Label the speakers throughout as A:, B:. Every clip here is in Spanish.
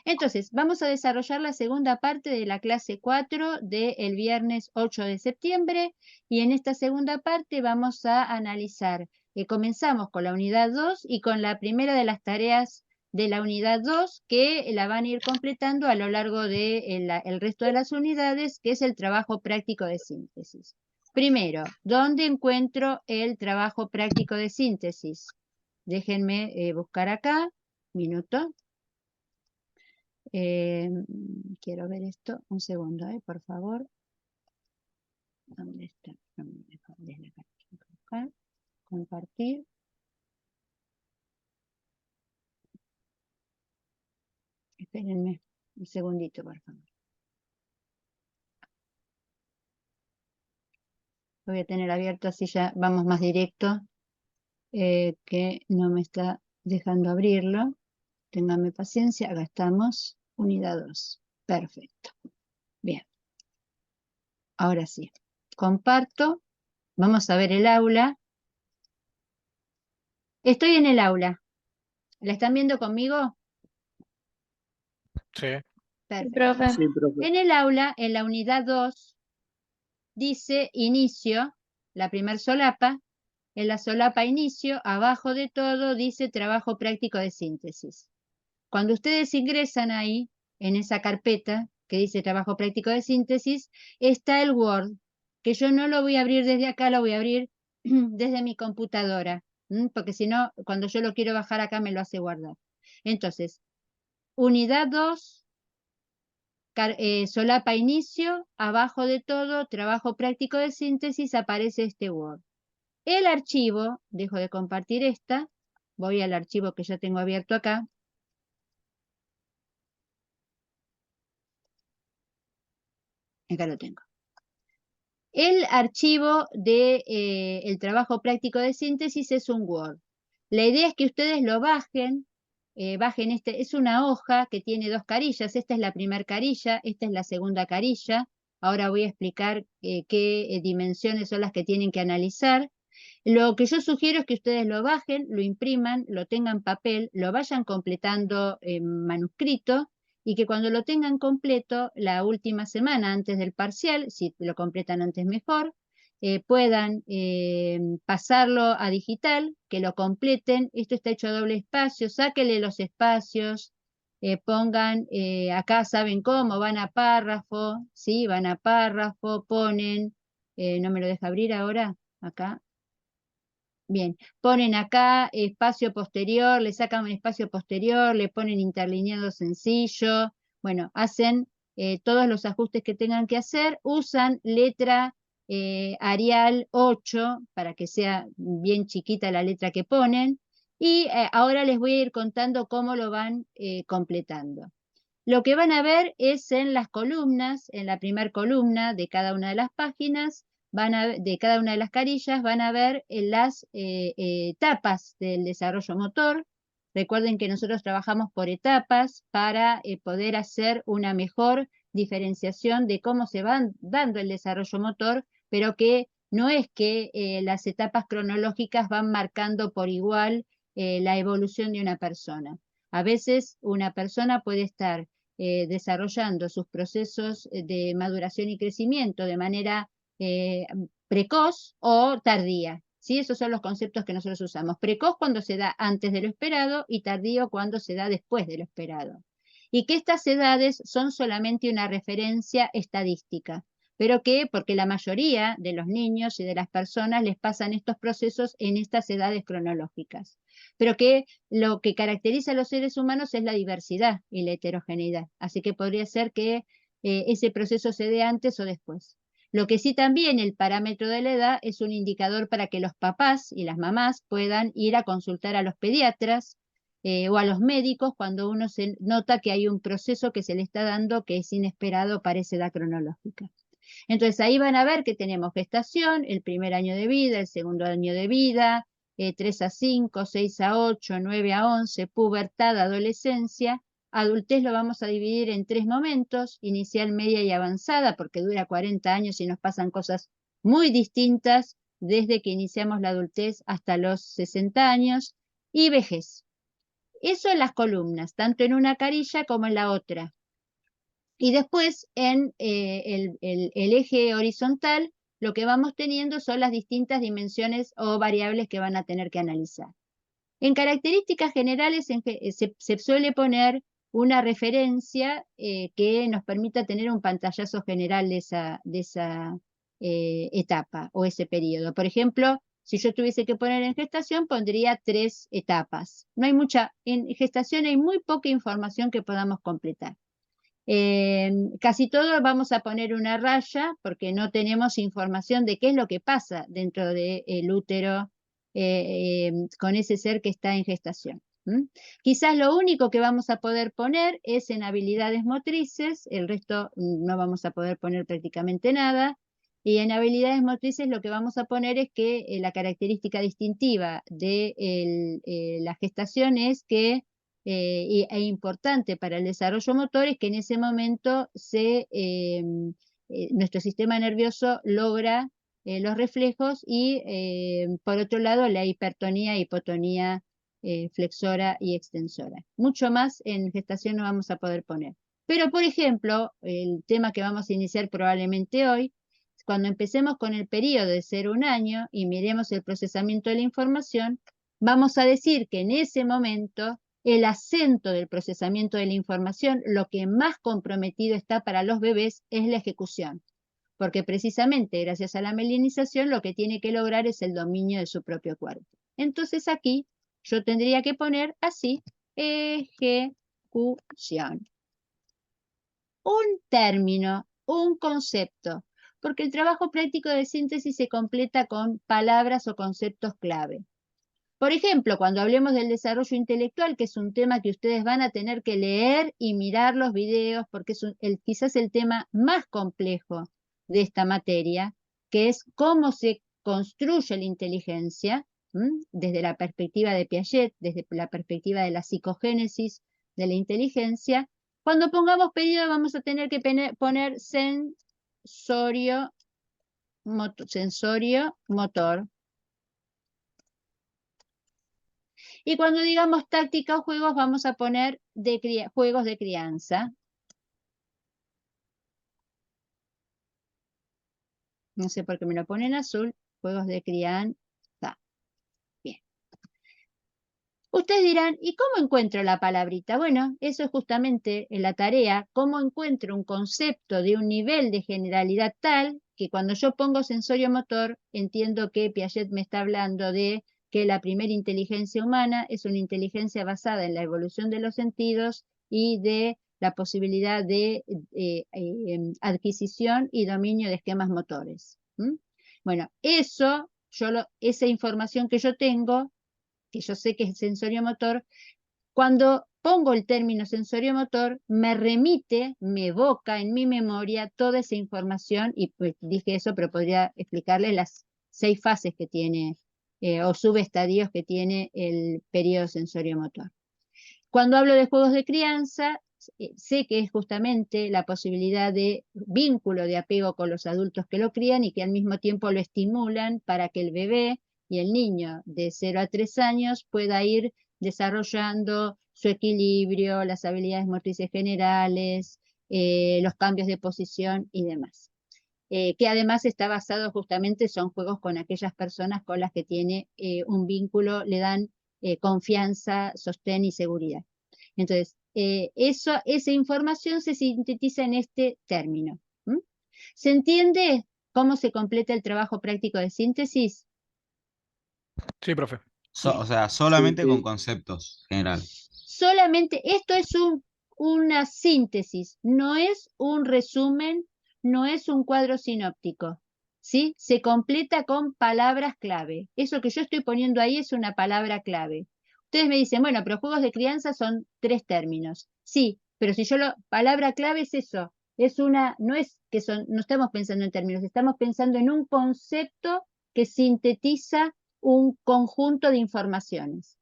A: Entonces, vamos a desarrollar la segunda parte de la clase 4 del viernes 8 de septiembre y en esta segunda parte vamos a analizar, comenzamos con la unidad 2 y con la primera de las tareas de la unidad 2 que la van a ir completando a lo largo de el resto de las unidades, que es el trabajo práctico de síntesis. Primero, ¿dónde encuentro el trabajo práctico de síntesis? Déjenme buscar acá, minuto. Quiero ver esto, un segundo, por favor. ¿Dónde está? Desde acá. Compartir. Espérenme un segundito, por favor. Lo voy a tener abierto, así ya vamos más directo, que no me está dejando abrirlo. Ténganme paciencia, acá estamos, unidad 2. Perfecto. Bien. Ahora sí. Comparto. Vamos a ver el aula. Estoy en el aula. ¿La están viendo conmigo?
B: Sí.
A: Perfecto.
C: Profe.
D: Sí, profe.
A: En el aula, en la unidad 2, dice inicio, la primer solapa. En la solapa inicio, abajo de todo, dice trabajo práctico de síntesis. Cuando ustedes ingresan ahí, en esa carpeta que dice trabajo práctico de síntesis, está el Word, que yo no lo voy a abrir desde acá, lo voy a abrir desde mi computadora, porque si no, cuando yo lo quiero bajar acá me lo hace guardar. Entonces, unidad 2, solapa inicio, abajo de todo, trabajo práctico de síntesis, aparece este Word. El archivo, dejo de compartir esta, voy al archivo que ya tengo abierto acá. Acá lo tengo. El archivo de el trabajo práctico de síntesis es un Word. La idea es que ustedes lo bajen, es una hoja que tiene dos carillas, esta es la primera carilla, esta es la segunda carilla. Ahora voy a explicar qué dimensiones son las que tienen que analizar. Lo que yo sugiero es que ustedes lo bajen, lo impriman, lo tengan papel, lo vayan completando en manuscrito y que cuando lo tengan completo, la última semana antes del parcial, si lo completan antes mejor, puedan pasarlo a digital, que lo completen. Esto está hecho a doble espacio, sáquenle los espacios, pongan, acá saben cómo, van a párrafo, ¿sí? Van a párrafo, ponen, no me lo deja abrir ahora, acá. Bien, ponen acá espacio posterior, le sacan un espacio posterior, le ponen interlineado sencillo, bueno, hacen todos los ajustes que tengan que hacer, usan letra Arial 8 para que sea bien chiquita la letra que ponen, y ahora les voy a ir contando cómo lo van completando. Lo que van a ver es en las columnas, en la primera columna de cada una de las páginas, de cada una de las carillas, van a ver las etapas del desarrollo motor. Recuerden que nosotros trabajamos por etapas para poder hacer una mejor diferenciación de cómo se van dando el desarrollo motor, pero que no es que las etapas cronológicas van marcando por igual la evolución de una persona. A veces una persona puede estar desarrollando sus procesos de maduración y crecimiento de manera precoz o tardía. ¿Sí? Esos son los conceptos que nosotros usamos. Precoz cuando se da antes de lo esperado y tardío cuando se da después de lo esperado. Y que estas edades son solamente una referencia estadística, pero que porque la mayoría de los niños y de las personas les pasan estos procesos en estas edades cronológicas, pero que lo que caracteriza a los seres humanos es la diversidad y la heterogeneidad, así que podría ser que ese proceso se dé antes o después. Lo que sí también el parámetro de la edad es un indicador para que los papás y las mamás puedan ir a consultar a los pediatras o a los médicos cuando uno se nota que hay un proceso que se le está dando que es inesperado para esa edad cronológica. Entonces ahí van a ver que tenemos gestación, el primer año de vida, el segundo año de vida, 3 a 5, 6 a 8, 9 a 11, pubertad, adolescencia. Adultez lo vamos a dividir en 3 momentos, inicial, media y avanzada, porque dura 40 años y nos pasan cosas muy distintas desde que iniciamos la adultez hasta los 60 años, y vejez. Eso en las columnas, tanto en una carilla como en la otra. Y después en el eje horizontal, lo que vamos teniendo son las distintas dimensiones o variables que van a tener que analizar. En características generales se suele poner una referencia que nos permita tener un pantallazo general de esa etapa o ese periodo. Por ejemplo, si yo tuviese que poner en gestación, pondría 3 etapas. No hay mucha, en gestación hay muy poca información que podamos completar. Casi todo vamos a poner una raya porque no tenemos información de qué es lo que pasa dentro del útero con ese ser que está en gestación. Quizás lo único que vamos a poder poner es en habilidades motrices, el resto no vamos a poder poner prácticamente nada. Y en habilidades motrices lo que vamos a poner es que la característica distintiva de la gestación es que e importante para el desarrollo motor es que en ese momento nuestro sistema nervioso logra los reflejos y por otro lado la hipertonía, hipotonía flexora y extensora. Mucho más en gestación no vamos a poder poner. Pero por ejemplo, el tema que vamos a iniciar probablemente hoy, cuando empecemos con el periodo de 0 a 1 año y miremos el procesamiento de la información, vamos a decir que en ese momento el acento del procesamiento de la información, lo que más comprometido está para los bebés es la ejecución, porque precisamente gracias a la mielinización lo que tiene que lograr es el dominio de su propio cuerpo. Entonces aquí yo tendría que poner así, ejecución. Un término, un concepto, porque el trabajo práctico de síntesis se completa con palabras o conceptos clave. Por ejemplo, cuando hablemos del desarrollo intelectual, que es un tema que ustedes van a tener que leer y mirar los videos, porque es quizás el tema más complejo de esta materia, que es cómo se construye la inteligencia, desde la perspectiva de Piaget, desde la perspectiva de la psicogénesis de la inteligencia. Cuando pongamos periodo vamos a tener que poner sensorio motor. Y cuando digamos táctica o juegos, vamos a poner juegos de crianza. No sé por qué me lo ponen azul. Juegos de crianza. Bien. Ustedes dirán, ¿y cómo encuentro la palabrita? Bueno, eso es justamente la tarea. ¿Cómo encuentro un concepto de un nivel de generalidad tal que cuando yo pongo sensorio motor, entiendo que Piaget me está hablando de que la primera inteligencia humana es una inteligencia basada en la evolución de los sentidos y de la posibilidad de adquisición y dominio de esquemas motores? Bueno, esa información que yo tengo, que yo sé que es sensorio motor, cuando pongo el término sensorio motor, me remite, me evoca en mi memoria toda esa información, y pues dije eso, pero podría explicarles las 6 fases que tiene o subestadios que tiene el periodo sensorio motor. Cuando hablo de juegos de crianza, sé que es justamente la posibilidad de vínculo de apego con los adultos que lo crían y que al mismo tiempo lo estimulan para que el bebé y el niño de 0 a 3 años pueda ir desarrollando su equilibrio, las habilidades motrices generales, los cambios de posición y demás. Que además está basado justamente, son juegos con aquellas personas con las que tiene un vínculo, le dan confianza, sostén y seguridad. Entonces, esa información se sintetiza en este término. ¿Se entiende cómo se completa el trabajo práctico de síntesis?
B: Sí, profe.
C: O sea, solamente con conceptos general.
A: Solamente, esto es una síntesis, no es un resumen, no es un cuadro sinóptico, ¿sí? Se completa con palabras clave. Eso que yo estoy poniendo ahí es una palabra clave. Ustedes me dicen, bueno, pero juegos de crianza son 3 términos. Sí, pero si palabra clave es eso, no es que no estamos pensando en términos, estamos pensando en un concepto que sintetiza un conjunto de informaciones.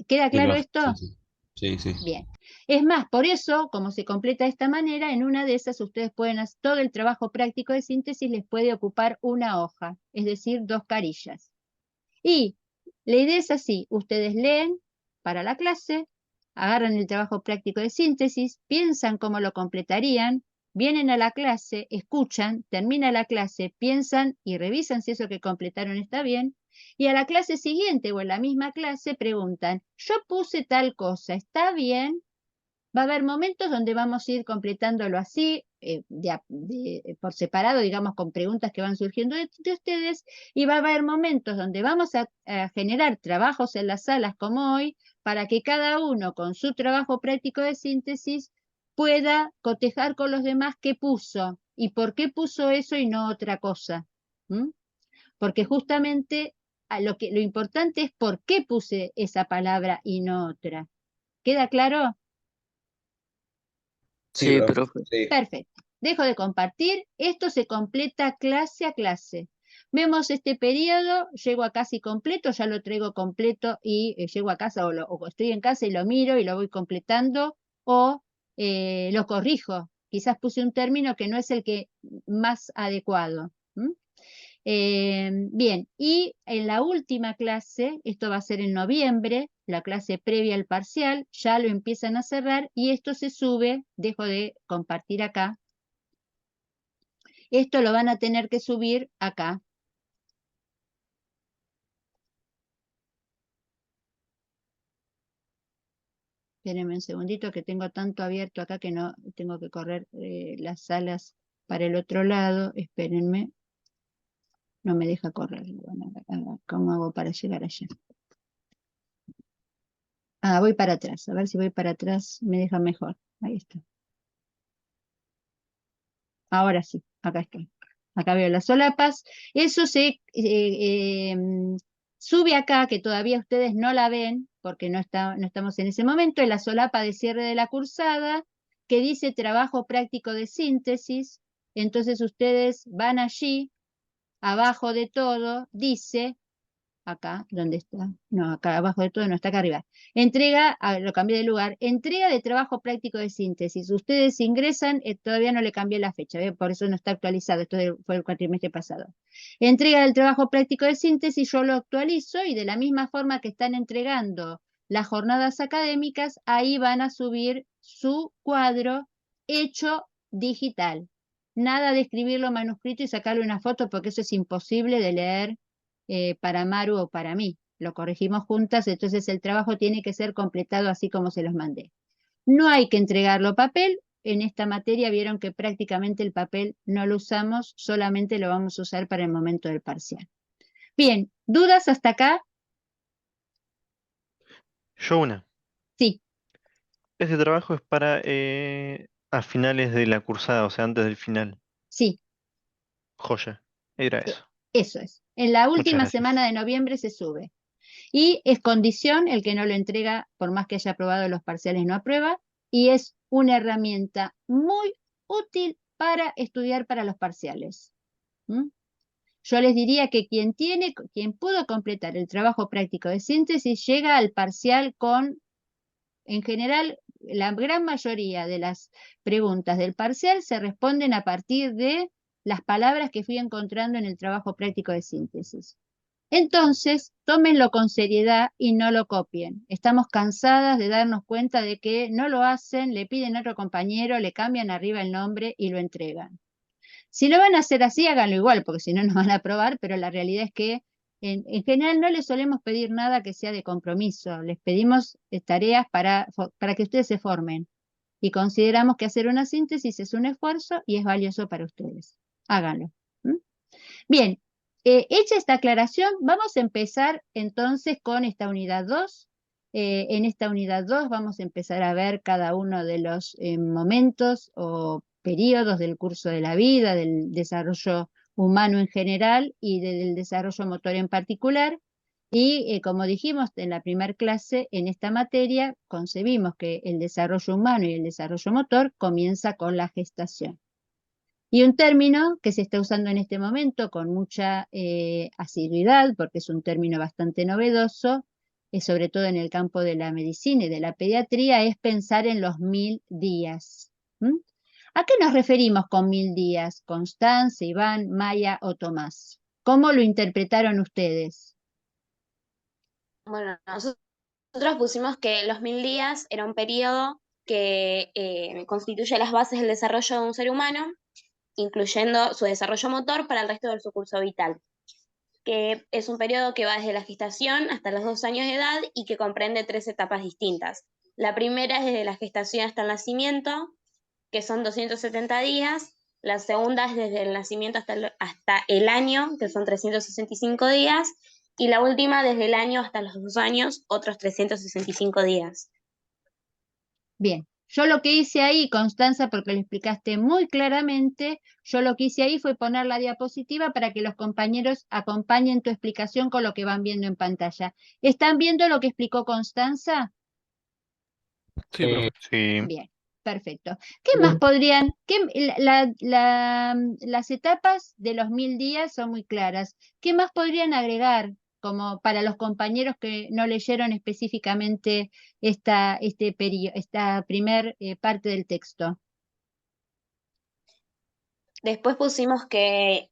A: ¿Queda
C: Sí,
A: claro
C: profe.
A: esto?
C: Sí, sí. Sí, sí.
A: Bien. Es más, por eso, como se completa de esta manera, en una de esas ustedes pueden hacer todo el trabajo práctico de síntesis, les puede ocupar una hoja, es decir, 2 carillas. Y la idea es así, ustedes leen para la clase, agarran el trabajo práctico de síntesis, piensan cómo lo completarían, vienen a la clase, escuchan, termina la clase, piensan y revisan si eso que completaron está bien, y a la clase siguiente o en la misma clase preguntan, yo puse tal cosa, ¿está bien? Va a haber momentos donde vamos a ir completándolo así, por separado, digamos, con preguntas que van surgiendo de ustedes, y va a haber momentos donde vamos a generar trabajos en las salas como hoy, para que cada uno con su trabajo práctico de síntesis pueda cotejar con los demás qué puso y por qué puso eso y no otra cosa. ¿Mm? Porque justamente lo importante es por qué puse esa palabra y no otra. ¿Queda claro?
C: Sí,
D: Sí,
C: profe.
D: profe.
C: Sí.
A: Perfecto. Dejo de compartir. Esto se completa clase a clase. Vemos este periodo, llego a casi completo, ya lo traigo completo y llego a casa o estoy en casa y lo miro y lo voy completando o lo corrijo. Quizás puse un término que no es el que más adecuado. Bien, y en la última clase, esto va a ser en noviembre, la clase previa al parcial, ya lo empiezan a cerrar y esto se sube, dejo de compartir acá, esto lo van a tener que subir acá. Espérenme un segundito que tengo tanto abierto acá que no tengo que correr las salas para el otro lado, espérenme, no me deja correr, bueno, ¿cómo hago para llegar allá? Ah, voy para atrás, a ver si voy para atrás me deja mejor, ahí está. Ahora sí, acá estoy. Acá veo las solapas. Eso se sube acá, que todavía ustedes no la ven, porque no estamos en ese momento, en la solapa de cierre de la cursada, que dice trabajo práctico de síntesis. Entonces ustedes van allí, abajo de todo, dice acá, ¿dónde está? No, acá abajo de todo, no está acá arriba. Entrega, lo cambié de lugar, entrega de trabajo práctico de síntesis. Ustedes ingresan, todavía no le cambié la fecha, por eso no está actualizado, esto fue el cuatrimestre pasado. Entrega del trabajo práctico de síntesis, yo lo actualizo y de la misma forma que están entregando las jornadas académicas, ahí van a subir su cuadro hecho digital. Nada de escribirlo manuscrito y sacarle una foto porque eso es imposible de leer para Maru o para mí. Lo corregimos juntas, entonces el trabajo tiene que ser completado así como se los mandé. No hay que entregarlo papel. En esta materia vieron que prácticamente el papel no lo usamos, solamente lo vamos a usar para el momento del parcial. Bien, ¿dudas hasta acá?
D: Yo una.
A: Sí,
D: Este trabajo es para a finales de la cursada, o sea, antes del final.
A: sí,
D: Joya. Era
A: e-
D: eso.
A: eso es. En la
D: Muchas
A: última semana
D: gracias.
A: de noviembre se sube. Y es condición el que no lo entrega, por más que haya aprobado los parciales, no aprueba, y es una herramienta muy útil para estudiar para los parciales. ¿Mm? Yo les diría que quien pudo completar el trabajo práctico de síntesis llega al parcial con, en general, la gran mayoría de las preguntas del parcial se responden a partir de las palabras que fui encontrando en el trabajo práctico de síntesis. Entonces, tómenlo con seriedad y no lo copien. Estamos cansadas de darnos cuenta de que no lo hacen, le piden a otro compañero, le cambian arriba el nombre y lo entregan. Si lo van a hacer así, háganlo igual, porque si no nos van a aprobar, pero la realidad es que en general no les solemos pedir nada que sea de compromiso, les pedimos tareas para que ustedes se formen y consideramos que hacer una síntesis es un esfuerzo y es valioso para ustedes. Háganlo. ¿Mm? Bien, hecha esta aclaración, vamos a empezar entonces con esta unidad 2. En esta unidad 2 vamos a empezar a ver cada uno de los momentos o periodos del curso de la vida, del desarrollo humano en general y del desarrollo motor en particular. Y como dijimos en la primera clase, en esta materia concebimos que el desarrollo humano y el desarrollo motor comienza con la gestación. Y un término que se está usando en este momento con mucha asiduidad, porque es un término bastante novedoso, sobre todo en el campo de la medicina y de la pediatría, es pensar en los 1000 días. ¿Mm? ¿A qué nos referimos con 1000 días? Constanza, Iván, Maya o Tomás. ¿Cómo lo interpretaron ustedes?
E: Bueno, nosotros Nosotros pusimos que los 1000 días era un periodo que constituye las bases del desarrollo de un ser humano, incluyendo su desarrollo motor para el resto de su curso vital, que es un periodo que va desde la gestación hasta los 2 años de edad y que comprende 3 etapas distintas. La primera es desde la gestación hasta el nacimiento, que son 270 días. La segunda es desde el nacimiento hasta el año, que son 365 días. Y la última desde el año hasta los 2 años, otros 365 días.
A: Bien, yo lo que hice ahí, Constanza, porque lo explicaste muy claramente, yo lo que hice ahí fue poner la diapositiva para que los compañeros acompañen tu explicación con lo que van viendo en pantalla. ¿Están viendo lo que explicó Constanza?
B: Sí, profe.
D: Sí.
A: Bien, perfecto. ¿Qué más podrían? Las etapas de los 1000 días son muy claras. ¿Qué más podrían agregar como para los compañeros que no leyeron específicamente esta primer parte del texto?
E: Después pusimos que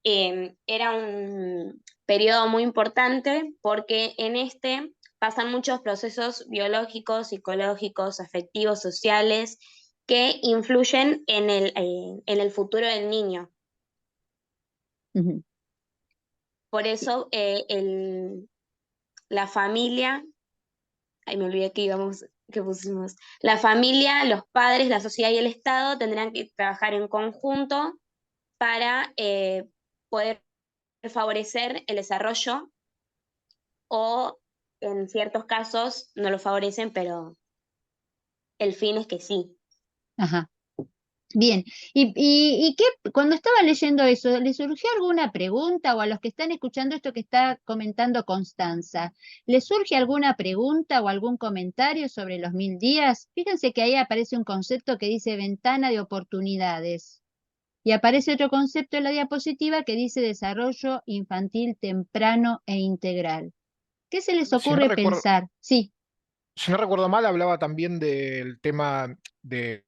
E: era un periodo muy importante porque en este pasan muchos procesos biológicos, psicológicos, afectivos, sociales, que influyen en el futuro del niño.
A: Ujú.
E: Por eso la familia, ay, me olvidé que pusimos, la familia, los padres, la sociedad y el Estado tendrán que trabajar en conjunto para poder favorecer el desarrollo, o en ciertos casos no lo favorecen, pero el fin es que sí.
A: Ajá. Bien, y qué, cuando estaba leyendo eso, ¿le surgió alguna pregunta o a los que están escuchando esto que está comentando Constanza, ¿les surge alguna pregunta o algún comentario sobre los 1000 días? Fíjense que ahí aparece un concepto que dice ventana de oportunidades y aparece otro concepto en la diapositiva que dice desarrollo infantil temprano e integral. ¿Qué se les
B: Si no
A: ocurre
B: recuerdo,
A: pensar? Sí.
B: si no recuerdo mal, hablaba también del tema de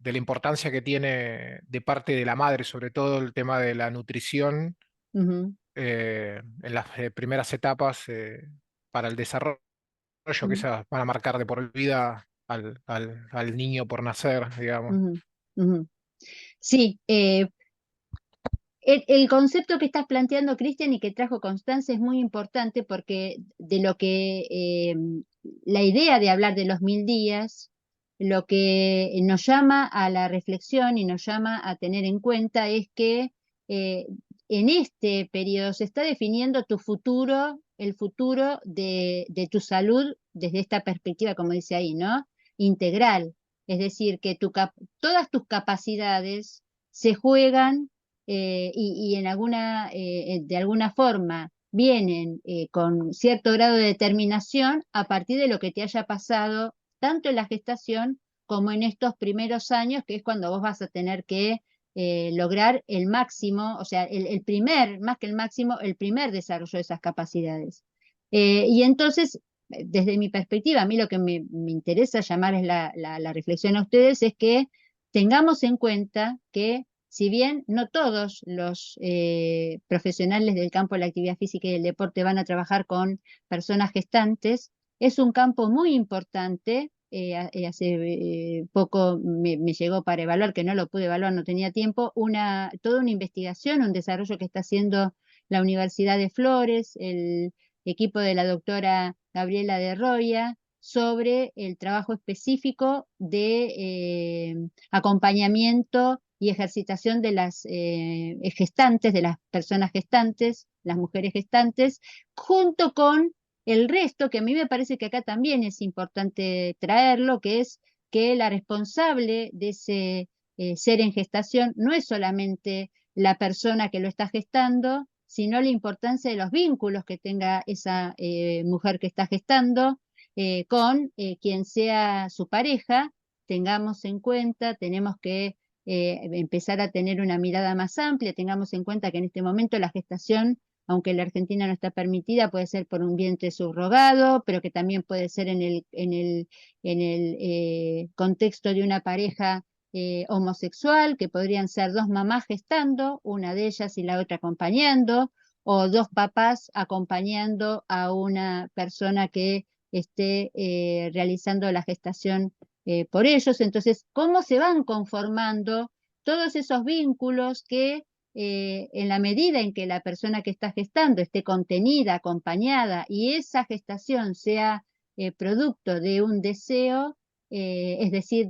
B: la importancia que tiene de parte de la madre, sobre todo el tema de la nutrición
A: Ujú,
B: en las primeras etapas para el desarrollo, que
A: ujú,
B: esas van a marcar de por vida al niño por nacer, digamos.
A: ujú, ujú. Sí, el concepto que estás planteando, Cristian, y que trajo Constanza es muy importante porque de lo que la idea de hablar de los 1000 días, lo que nos llama a la reflexión y nos llama a tener en cuenta es que eh, en este periodo se está definiendo tu futuro, el futuro de tu salud desde esta perspectiva, como dice ahí, ¿no? Integral. Es decir, que todas tus capacidades se juegan y en de alguna forma vienen con cierto grado de determinación a partir de lo que te haya pasado tanto en la gestación como en estos primeros años, que es cuando vos vas a tener que lograr el máximo, o sea, el primer, más que el máximo, el primer desarrollo de esas capacidades. Y entonces, desde mi perspectiva, a mí lo que me interesa llamar es la reflexión a ustedes es que tengamos en cuenta que si bien no todos los profesionales del campo de la actividad física y el deporte van a trabajar con personas gestantes, es un campo muy importante. Hace poco me llegó para evaluar, que no lo pude evaluar, no tenía tiempo, toda una investigación, un desarrollo que está haciendo la Universidad de Flores, el equipo de la doctora Gabriela de Roya, sobre el trabajo específico de acompañamiento y ejercitación de las gestantes, de las personas gestantes, las mujeres gestantes, junto con el resto, que a mí me parece que acá también es importante traerlo, que es que la responsable de ese ser en gestación no es solamente la persona que lo está gestando, sino la importancia de los vínculos que tenga esa mujer que está gestando con quien sea su pareja. Tengamos en cuenta, tenemos que empezar a tener una mirada más amplia, tengamos en cuenta que en este momento la gestación, aunque en la Argentina no está permitida, puede ser por un vientre subrogado, pero que también puede ser en el contexto de una pareja homosexual, que podrían ser dos mamás gestando, una de ellas y la otra acompañando, o dos papás acompañando a una persona que esté realizando la gestación por ellos. Entonces, ¿cómo se van conformando todos esos vínculos que en la medida en que la persona que está gestando esté contenida, acompañada, y esa gestación sea producto de un deseo, es decir,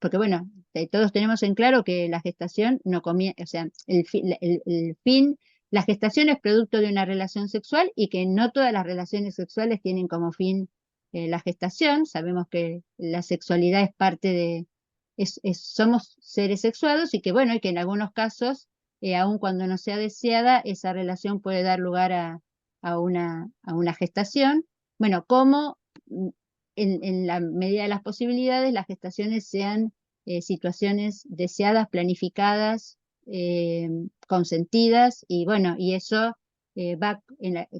A: porque bueno, todos tenemos en claro que la gestación no comienza, o sea, el fin, la gestación es producto de una relación sexual y que no todas las relaciones sexuales tienen como fin la gestación. Sabemos que la sexualidad es parte de, somos seres sexuados y que bueno, y que en algunos casos, aun cuando no sea deseada, esa relación puede dar lugar a una gestación. Bueno, como en la medida de las posibilidades, las gestaciones sean situaciones deseadas, planificadas, consentidas, y bueno, y eso va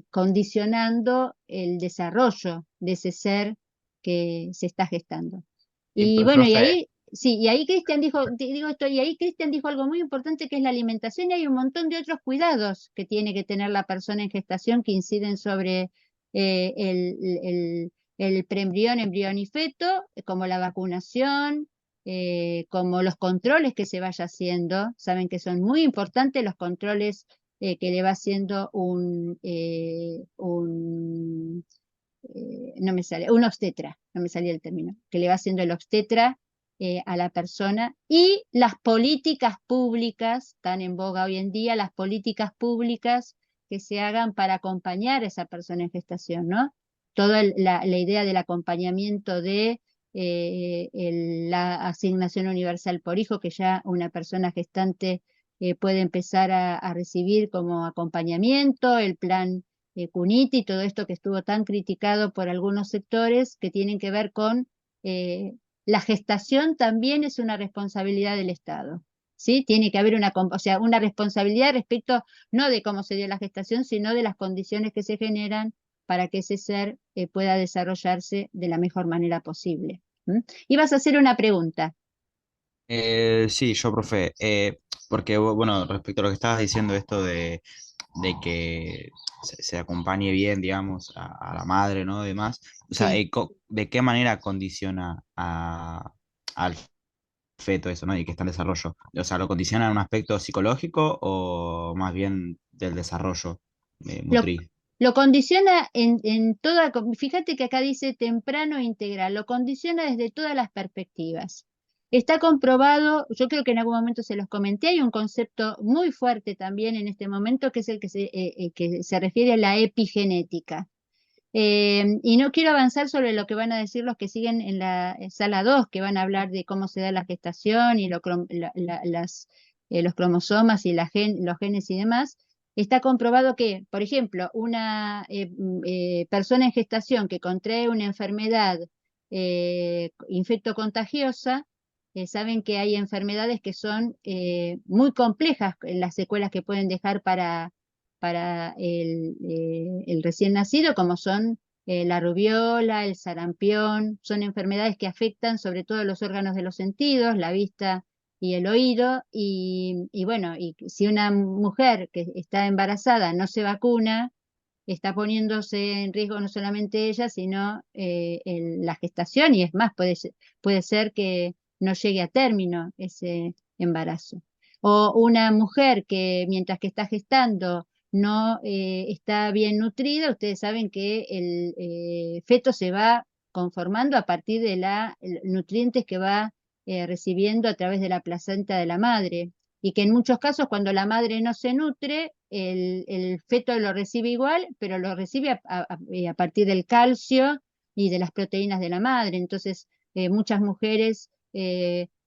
A: condicionando el desarrollo de ese ser que se está gestando. Y bueno, y
C: profe,
A: ahí, sí, y ahí Cristian dijo, digo esto, y ahí Cristian dijo algo muy importante que es la alimentación, y hay un montón de otros cuidados que tiene que tener la persona en gestación que inciden sobre el preembrión, embrión y feto, como la vacunación, como los controles que se vaya haciendo. Saben que son muy importantes los controles que le va haciendo no me sale, un obstetra, no me salía el término, que le va haciendo el obstetra a la persona, y las políticas públicas, tan en boga hoy en día, las políticas públicas que se hagan para acompañar a esa persona en gestación, ¿no? Toda la idea del acompañamiento de la asignación universal por hijo, que ya una persona gestante puede empezar a recibir como acompañamiento, el plan CUNIT y todo esto que estuvo tan criticado por algunos sectores que tienen que ver con la gestación también es una responsabilidad del Estado. ¿Sí? Tiene que haber o sea, una responsabilidad respecto no de cómo se dio la gestación, sino de las condiciones que se generan para que ese ser pueda desarrollarse de la mejor manera posible. Ibas a hacer una pregunta.
C: sí, yo, profe, porque, bueno, respecto a lo que estabas diciendo, esto de que se acompañe bien, digamos, a la madre, ¿no? Demás, o sea,
A: Sí.
C: ¿de qué manera condiciona al feto eso, ¿no? Y que está en desarrollo? O sea, ¿lo condiciona en un aspecto psicológico o más bien del desarrollo
A: Lo,
C: motriz?
A: lo condiciona en toda, fíjate que acá dice temprano e integral, lo condiciona desde todas las perspectivas. Está comprobado, yo creo que en algún momento se los comenté, hay un concepto muy fuerte también en este momento que es el que se refiere a la epigenética. Y no quiero avanzar sobre lo que van a decir los que siguen en la sala 2, que van a hablar de cómo se da la gestación y los cromosomas y los genes y demás. Está comprobado que, por ejemplo, una persona en gestación que contrae una enfermedad infectocontagiosa, saben que hay enfermedades que son muy complejas en las secuelas que pueden dejar para el recién nacido, como son la rubiola, el sarampión. Son enfermedades que afectan sobre todo los órganos de los sentidos, la vista y el oído, y bueno, y si una mujer que está embarazada no se vacuna, está poniéndose en riesgo no solamente ella, sino la gestación, y es más, puede ser que no llegue a término ese embarazo. O una mujer que mientras que está gestando no está bien nutrida, ustedes saben que el feto se va conformando a partir de los nutrientes que va recibiendo a través de la placenta de la madre, y que en muchos casos cuando la madre no se nutre, el feto lo recibe igual, pero lo recibe a partir del calcio y de las proteínas de la madre. Entonces, muchas mujeres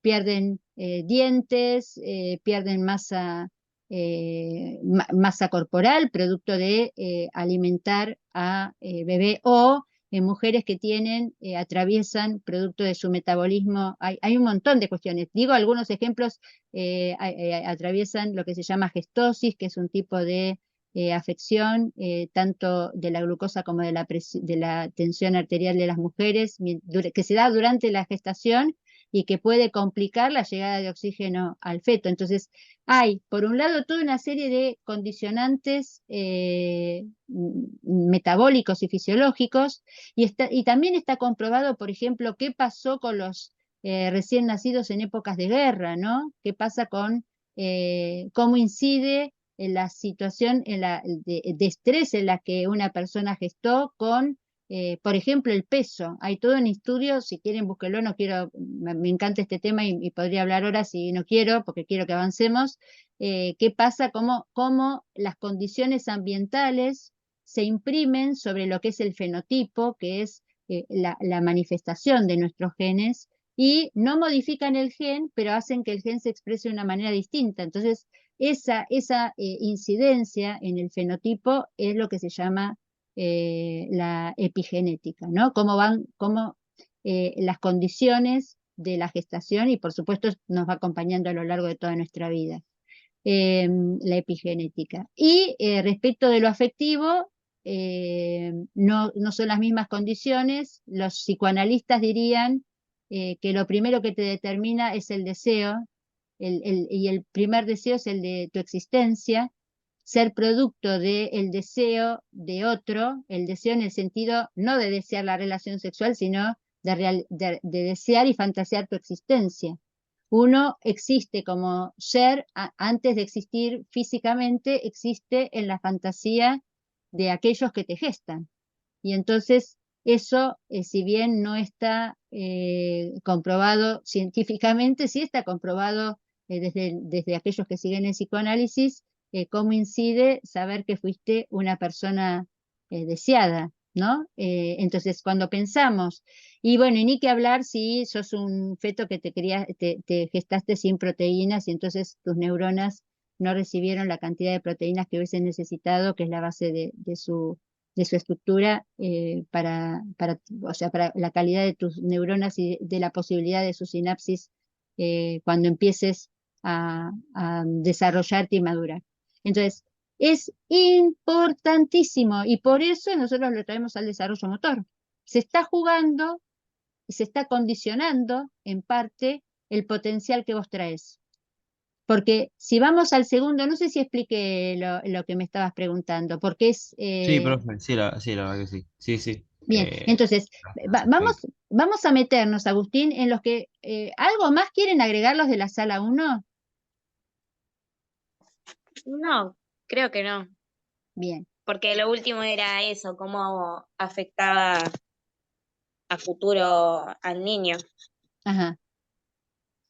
A: pierden dientes, pierden masa corporal, producto de alimentar a bebé, o mujeres que atraviesan producto de su metabolismo. Hay un montón de cuestiones. Digo algunos ejemplos, atraviesan lo que se llama gestosis, que es un tipo de afección tanto de la glucosa como de la tensión arterial de las mujeres, que se da durante la gestación, y que puede complicar la llegada de oxígeno al feto. Entonces, hay, por un lado, toda una serie de condicionantes metabólicos y fisiológicos, y también está comprobado, por ejemplo, qué pasó con los recién nacidos en épocas de guerra, ¿no? ¿Qué pasa con cómo incide en la situación de estrés en la que una persona gestó con, por ejemplo, el peso? Hay todo un estudio, si quieren búsquenlo, no quiero, me encanta este tema y podría hablar horas y no quiero, porque quiero que avancemos. ¿Qué pasa? Cómo las condiciones ambientales se imprimen sobre lo que es el fenotipo, que es la manifestación de nuestros genes, y no modifican el gen, pero hacen que el gen se exprese de una manera distinta. Entonces, esa incidencia en el fenotipo es lo que se llama la epigenética, ¿no? Cómo las condiciones de la gestación, y por supuesto nos va acompañando a lo largo de toda nuestra vida, la epigenética. Y respecto de lo afectivo, no son las mismas condiciones. Los psicoanalistas dirían que lo primero que te determina es el deseo, y el primer deseo es el de tu existencia, ser producto del deseo de otro, el deseo en el sentido no de desear la relación sexual, sino de desear y fantasear tu existencia. Uno existe como ser antes de existir físicamente, existe en la fantasía de aquellos que te gestan. Y entonces eso, si bien no está comprobado científicamente, sí está comprobado desde aquellos que siguen el psicoanálisis, cómo incide saber que fuiste una persona deseada, ¿no? Entonces, cuando pensamos, y bueno, y ni que hablar si sos un feto que te gestaste sin proteínas y entonces tus neuronas no recibieron la cantidad de proteínas que hubiesen necesitado, que es la base de su estructura, o sea, para la calidad de tus neuronas y de la posibilidad de su sinapsis cuando empieces a desarrollarte y madurar. Entonces, es importantísimo, y por eso nosotros lo traemos al desarrollo motor. Se está jugando y se está condicionando en parte el potencial que vos traes. Porque si vamos al segundo, no sé si expliqué lo que me estabas preguntando, porque es...
C: Sí, profe, sí, la verdad que sí. Sí, sí.
A: Bien, entonces, vamos a meternos, Agustín, en los que... ¿algo más quieren agregar los de la sala 1?
E: No, creo que no,
A: Bien,
E: porque lo último era eso, cómo afectaba a futuro al niño
A: ajá.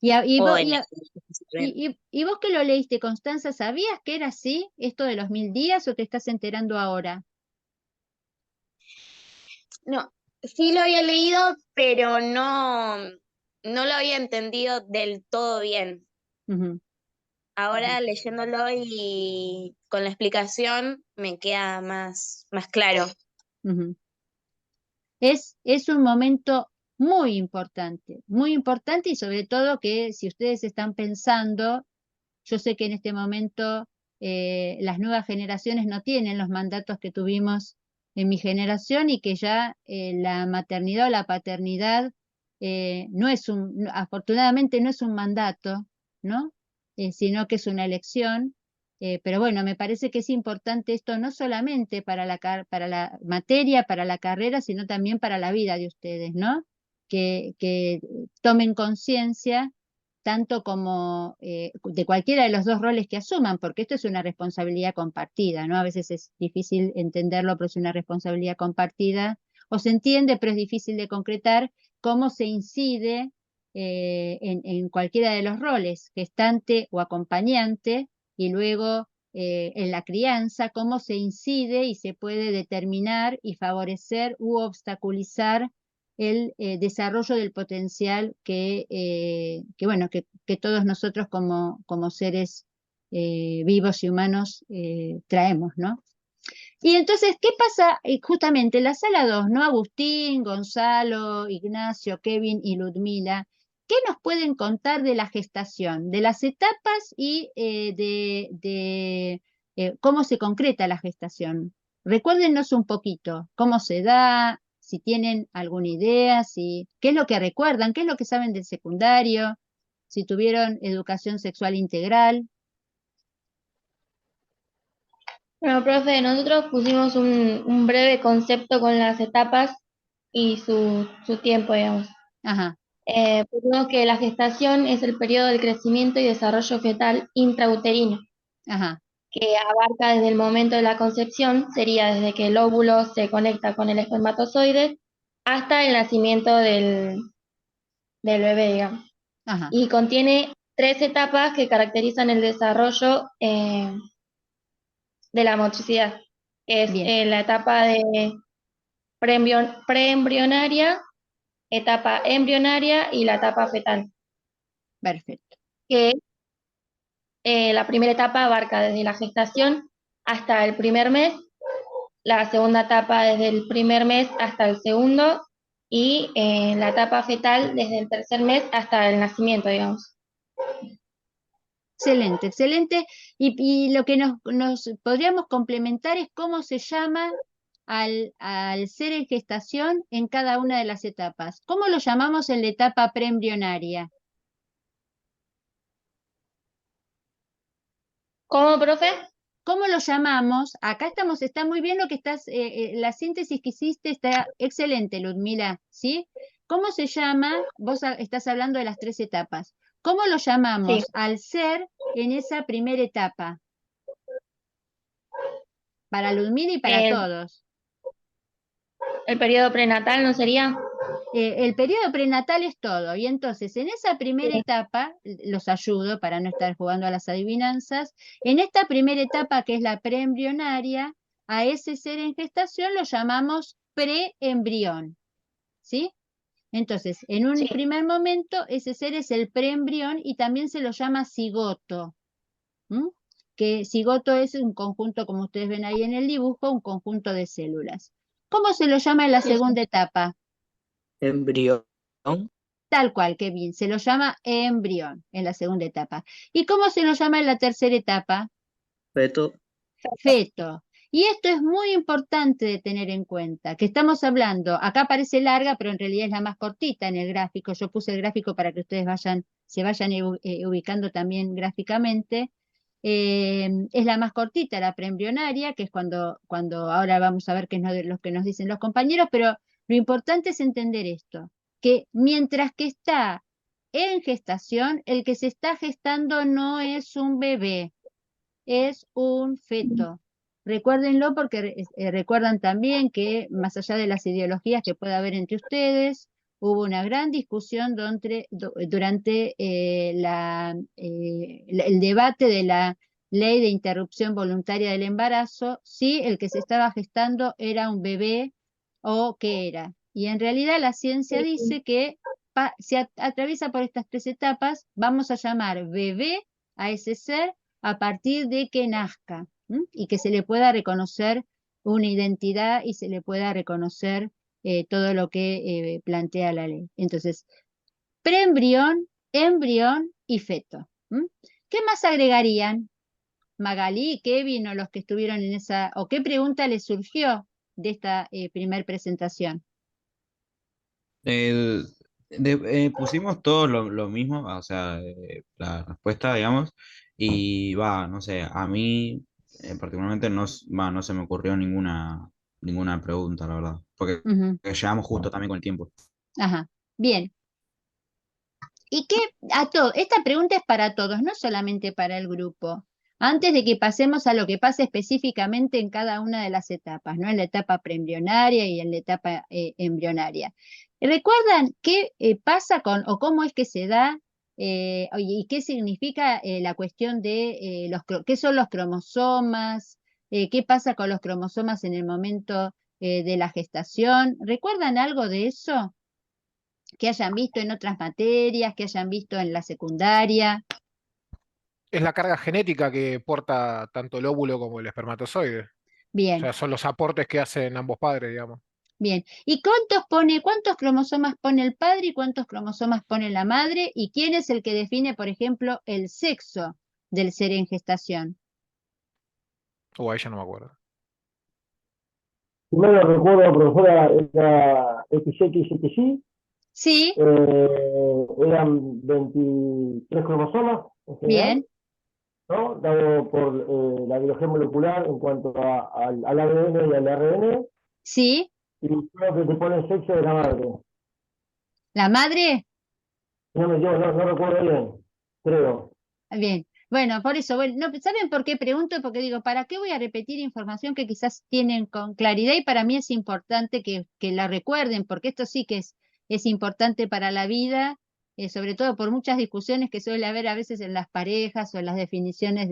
A: Y, a- y,
E: o
A: vo-
E: en
A: y,
E: el...
A: a- y vos que lo leíste, Constanza, ¿sabías que era así, esto de los 1000 días, o te estás enterando ahora?
E: No, sí lo había leído, pero no lo había entendido del todo bien.
A: Ujú,
E: Ahora leyéndolo y con la explicación me queda más claro.
A: ujú. Es un momento muy importante, y sobre todo que si ustedes están pensando, yo sé que en este momento las nuevas generaciones no tienen los mandatos que tuvimos en mi generación, y que ya la maternidad o la paternidad afortunadamente no es un mandato, ¿no? Sino que es una elección. Pero bueno, me parece que es importante esto no solamente para para la materia, para la carrera, sino también para la vida de ustedes, ¿no? Que tomen conciencia tanto como de cualquiera de los dos roles que asuman, porque esto es una responsabilidad compartida, ¿no? A veces es difícil entenderlo, pero es una responsabilidad compartida, o se entiende, pero es difícil de concretar cómo se incide en cualquiera de los roles, gestante o acompañante, y luego en la crianza, cómo se incide y se puede determinar y favorecer u obstaculizar el desarrollo del potencial bueno, que todos nosotros como seres vivos y humanos traemos, ¿no? Y entonces, ¿qué pasa justamente en la sala 2, ¿no? Agustín, Gonzalo, Ignacio, Kevin y Ludmila, ¿qué nos pueden contar de la gestación, de las etapas y de cómo se concreta la gestación? Recuérdenos un poquito cómo se da, si tienen alguna idea, si, qué es lo que recuerdan, qué es lo que saben del secundario, si tuvieron educación sexual integral.
F: Bueno, profe, nosotros pusimos un breve concepto con las etapas y su tiempo, digamos.
A: Ajá,
F: Pusimos que la gestación es el periodo del crecimiento y desarrollo fetal intrauterino,
A: ajá,
F: que abarca desde el momento de la concepción, sería desde que el óvulo se conecta con el espermatozoide hasta el nacimiento del bebé, digamos.
A: ajá,
F: Y contiene 3 etapas que caracterizan el desarrollo de la motricidad, que es
A: bien,
F: la etapa de preembrionaria, etapa embrionaria y la etapa fetal,
A: perfecto.
F: que la primera etapa abarca desde la gestación hasta el primer mes, la segunda etapa desde el primer mes hasta el segundo y la etapa fetal desde el tercer mes hasta el nacimiento, digamos.
A: Excelente, excelente. Y lo que nos podríamos complementar es cómo se llama al ser en gestación en cada una de las etapas. ¿Cómo lo llamamos en la etapa preembrionaria?
F: ¿Cómo, profe?
A: ¿Cómo lo llamamos? Acá estamos, está muy bien lo que estás, la síntesis que hiciste está excelente, Ludmila, ¿sí? ¿Cómo se llama? Vos estás hablando de las 3 etapas. ¿Cómo lo
F: Sí,
A: llamamos al ser en esa primera etapa? Para Ludmila y para
F: el,
A: todos.
F: el periodo prenatal no sería.
A: El periodo prenatal es todo, y entonces en esa primera
F: Sí,
A: etapa, los ayudo para no estar jugando a las adivinanzas, en esta primera etapa que es la preembrionaria, a ese ser en gestación lo llamamos preembrión, ¿sí? Entonces, en un
F: sí,
A: primer momento, ese ser es el preembrión y también se lo llama cigoto, ¿m? Que cigoto es un conjunto, como ustedes ven ahí en el dibujo, un conjunto de células. ¿Cómo se lo llama en la
F: sí, sí.
A: segunda etapa?
G: Embrión,
A: Tal cual, qué bien. Se lo llama embrión en la segunda etapa. ¿Y cómo se lo llama en la tercera etapa?
G: feto,
A: Feto. Y esto es muy importante de tener en cuenta, que estamos hablando, acá parece larga, pero en realidad es la más cortita en el gráfico. Yo puse el gráfico para que ustedes se vayan ubicando también gráficamente. Es la más cortita, la preembrionaria, que es cuando ahora vamos a ver qué es lo que nos dicen los compañeros, pero lo importante es entender esto, que mientras que está en gestación, el que se está gestando no es un bebé, es un feto. Recuérdenlo porque recuerdan también que más allá de las ideologías que pueda haber entre ustedes, hubo una gran discusión durante el debate de la ley de interrupción voluntaria del embarazo, si el que se estaba gestando era un bebé o qué era. Y en realidad la ciencia
F: Sí,
A: dice que se atraviesa por estas 3 etapas, vamos a llamar bebé a ese ser a partir de que nazca, ¿m? Y que se le pueda reconocer una identidad y se le pueda reconocer todo lo que plantea la ley. Entonces, preembrión, embrión y feto. ¿M? ¿Qué más agregarían? Magalí, Kevin o los que estuvieron en esa, o qué pregunta les surgió de esta primer presentación.
C: El- pusimos todo lo mismo, o sea, la respuesta, digamos, y va, no sé, a mí particularmente no se me ocurrió ninguna pregunta, la verdad, porque
A: Ujú,
C: llegamos justo también con el tiempo.
A: ajá, bien. Y que esta pregunta es para todos, no solamente para el grupo. Antes de que pasemos a lo que pasa específicamente en cada una de las etapas, ¿no? En la etapa preembrionaria y en la etapa embrionaria. ¿Recuerdan qué pasa con, o cómo es que se da, y qué significa la cuestión de qué son los cromosomas, qué pasa con los cromosomas en el momento de la gestación? ¿Recuerdan algo de eso? Que hayan visto en otras materias, que hayan visto en la secundaria.
B: Es la carga genética que porta tanto el óvulo como el espermatozoide. O
A: Bien,
B: sea, son los aportes que hacen ambos padres, digamos.
A: bien. ¿Y cuántos cromosomas pone el padre y cuántos cromosomas pone la madre? ¿Y quién es el que define, por ejemplo, el sexo del ser en gestación?
B: O a ella no me acuerdo.
H: primero recuerdo, profesora, era XXXY,
A: Sí,
H: eran 23 cromosomas en general,
A: bien,
H: ¿no? Dado por la biología molecular en cuanto al ADN y al ARN,
A: sí.
H: y creo que te pone el sexo de la madre.
A: ¿La madre?
H: No recuerdo bien, creo.
A: Bien. Bueno, por eso, bueno, no, ¿saben por qué pregunto? Porque digo, ¿para qué voy a repetir información que quizás tienen con claridad? Y para mí es importante que la recuerden, porque esto sí que es importante para la vida, sobre todo por muchas discusiones que suele haber a veces en las parejas o en las definiciones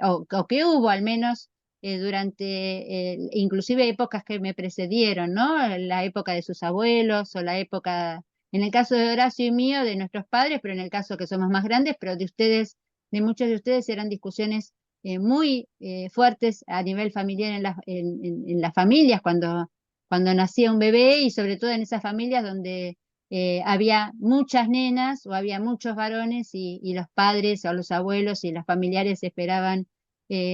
A: o que hubo al menos durante, inclusive épocas que me precedieron, ¿no? La época de sus abuelos o la época, en el caso de Horacio y mío, de nuestros padres, pero en el caso que somos más grandes, pero de ustedes, de muchos de ustedes, eran discusiones muy fuertes a nivel familiar en las familias cuando nacía un bebé y sobre todo en esas familias donde había muchas nenas o había muchos varones y los padres o los abuelos y los familiares esperaban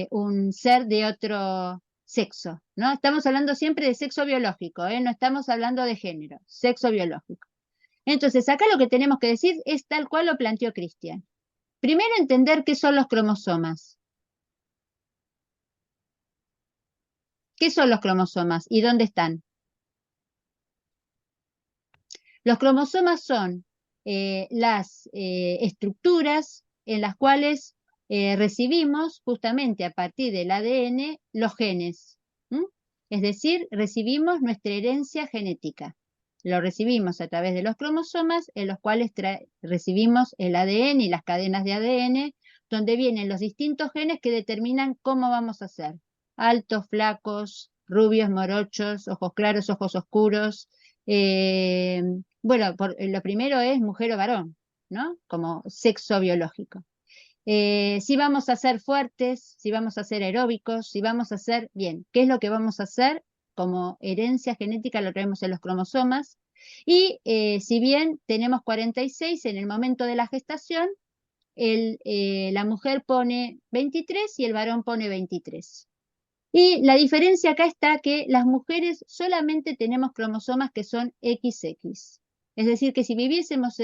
A: un ser de otro sexo, ¿no? Estamos hablando siempre de sexo biológico, ¿eh? No estamos hablando de género, sexo biológico. Entonces, acá lo que tenemos que decir es tal cual lo planteó Cristian. Primero, entender qué son los cromosomas. ¿Qué son los cromosomas y dónde están? Los cromosomas son las estructuras en las cuales recibimos justamente a partir del ADN los genes. ¿M? Es decir, recibimos nuestra herencia genética. Lo recibimos a través de los cromosomas en los cuales recibimos el ADN y las cadenas de ADN, donde vienen los distintos genes que determinan cómo vamos a ser. Altos, flacos, rubios, morochos, ojos claros, ojos oscuros. Bueno, lo primero es mujer o varón, ¿no? Como sexo biológico. Si vamos a ser fuertes, si vamos a ser aeróbicos, si vamos a ser, bien, ¿qué es lo que vamos a hacer? Como herencia genética lo traemos en los cromosomas. Y si bien tenemos 46 en el momento de la gestación, la mujer pone 23 y el varón pone 23. Y la diferencia acá está que las mujeres solamente tenemos cromosomas que son XX. Es decir, que si viviésemos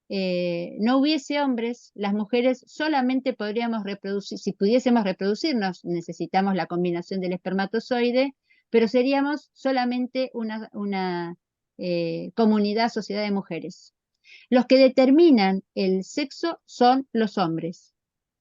A: no hubiese hombres, las mujeres solamente podríamos reproducir, si pudiésemos reproducirnos, necesitamos la combinación del espermatozoide, pero seríamos solamente una comunidad, sociedad de mujeres. Los que determinan el sexo son los hombres,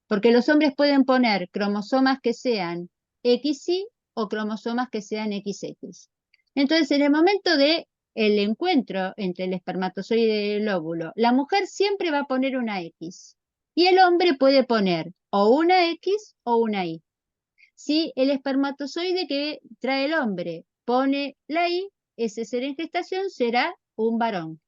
A: porque los hombres pueden poner cromosomas que sean XY o cromosomas que sean XX. Entonces, en el momento de el encuentro entre el espermatozoide y el óvulo, la mujer siempre va a poner una X y el hombre puede poner o una X o una Y. Si el espermatozoide que trae el hombre pone la Y, ese ser en gestación será un varón.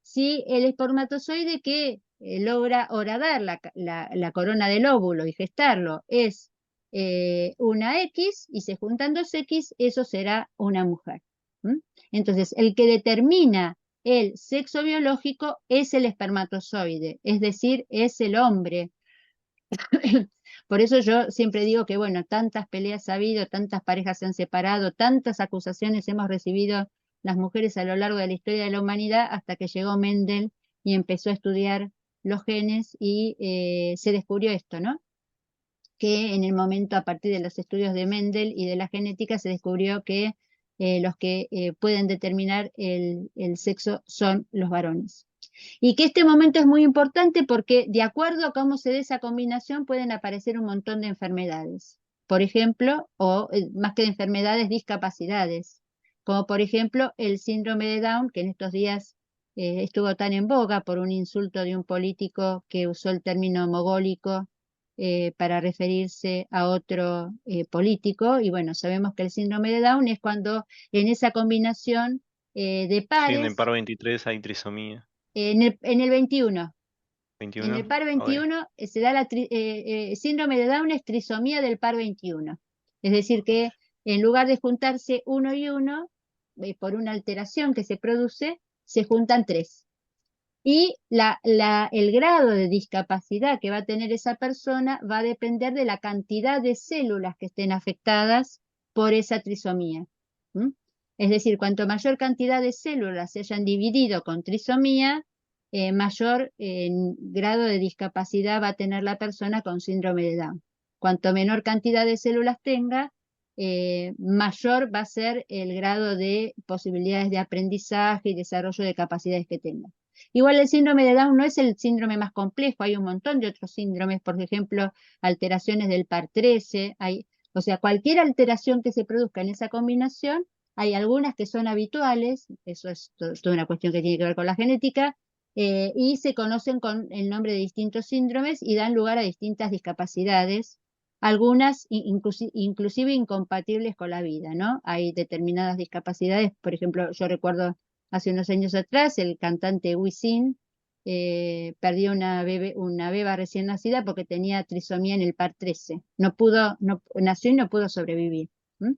A: Si el espermatozoide que logra horadar la corona del óvulo y gestarlo es una X y se juntan dos X, eso será una mujer. ¿Mm? Entonces, el que determina el sexo biológico es el espermatozoide, es decir, es el hombre. Por eso yo siempre digo que, bueno, tantas peleas ha habido, tantas parejas se han separado, tantas acusaciones hemos recibido las mujeres a lo largo de la historia de la humanidad hasta que llegó Mendel y empezó a estudiar los genes y se descubrió esto, ¿no? Que en el momento, a partir de los estudios de Mendel y de la genética, se descubrió que los que pueden determinar el sexo son los varones. Y que este momento es muy importante porque de acuerdo a cómo se dé esa combinación pueden aparecer un montón de enfermedades. Por ejemplo, o más que de enfermedades, discapacidades. Como por ejemplo el síndrome de Down, que en estos días estuvo tan en boga por un insulto de un político que usó el término mogólico para referirse a otro político. Y bueno, sabemos que el síndrome de Down es cuando en esa combinación de
D: Sí, en el
A: pares
D: par 23 hay trisomía.
A: en el 21. En el
D: 21.
A: par
D: Ok.
A: 21 se da síndrome de Down es trisomía del par 21. Es decir, que en lugar de juntarse uno y uno, por una alteración que se produce, se juntan tres. Y el grado de discapacidad que va a tener esa persona va a depender de la cantidad de células que estén afectadas por esa trisomía. ¿Mm? Es decir, cuanto mayor cantidad de células se hayan dividido con trisomía, mayor grado de discapacidad va a tener la persona con síndrome de Down. Cuanto menor cantidad de células tenga, mayor va a ser el grado de posibilidades de aprendizaje y desarrollo de capacidades que tenga. Igual el síndrome de Down no es el síndrome más complejo, hay un montón de otros síndromes, por ejemplo, alteraciones del par 13, o sea, cualquier alteración que se produzca en esa combinación, hay algunas que son habituales, eso es toda una cuestión que tiene que ver con la genética, y se conocen con el nombre de distintos síndromes y dan lugar a distintas discapacidades, algunas inclusive incompatibles con la vida, ¿no? Hay determinadas discapacidades, por ejemplo, yo recuerdo hace unos años atrás el cantante Wisin perdió una beba recién nacida porque tenía trisomía en el par 13. Nació y no pudo sobrevivir. ¿Mm?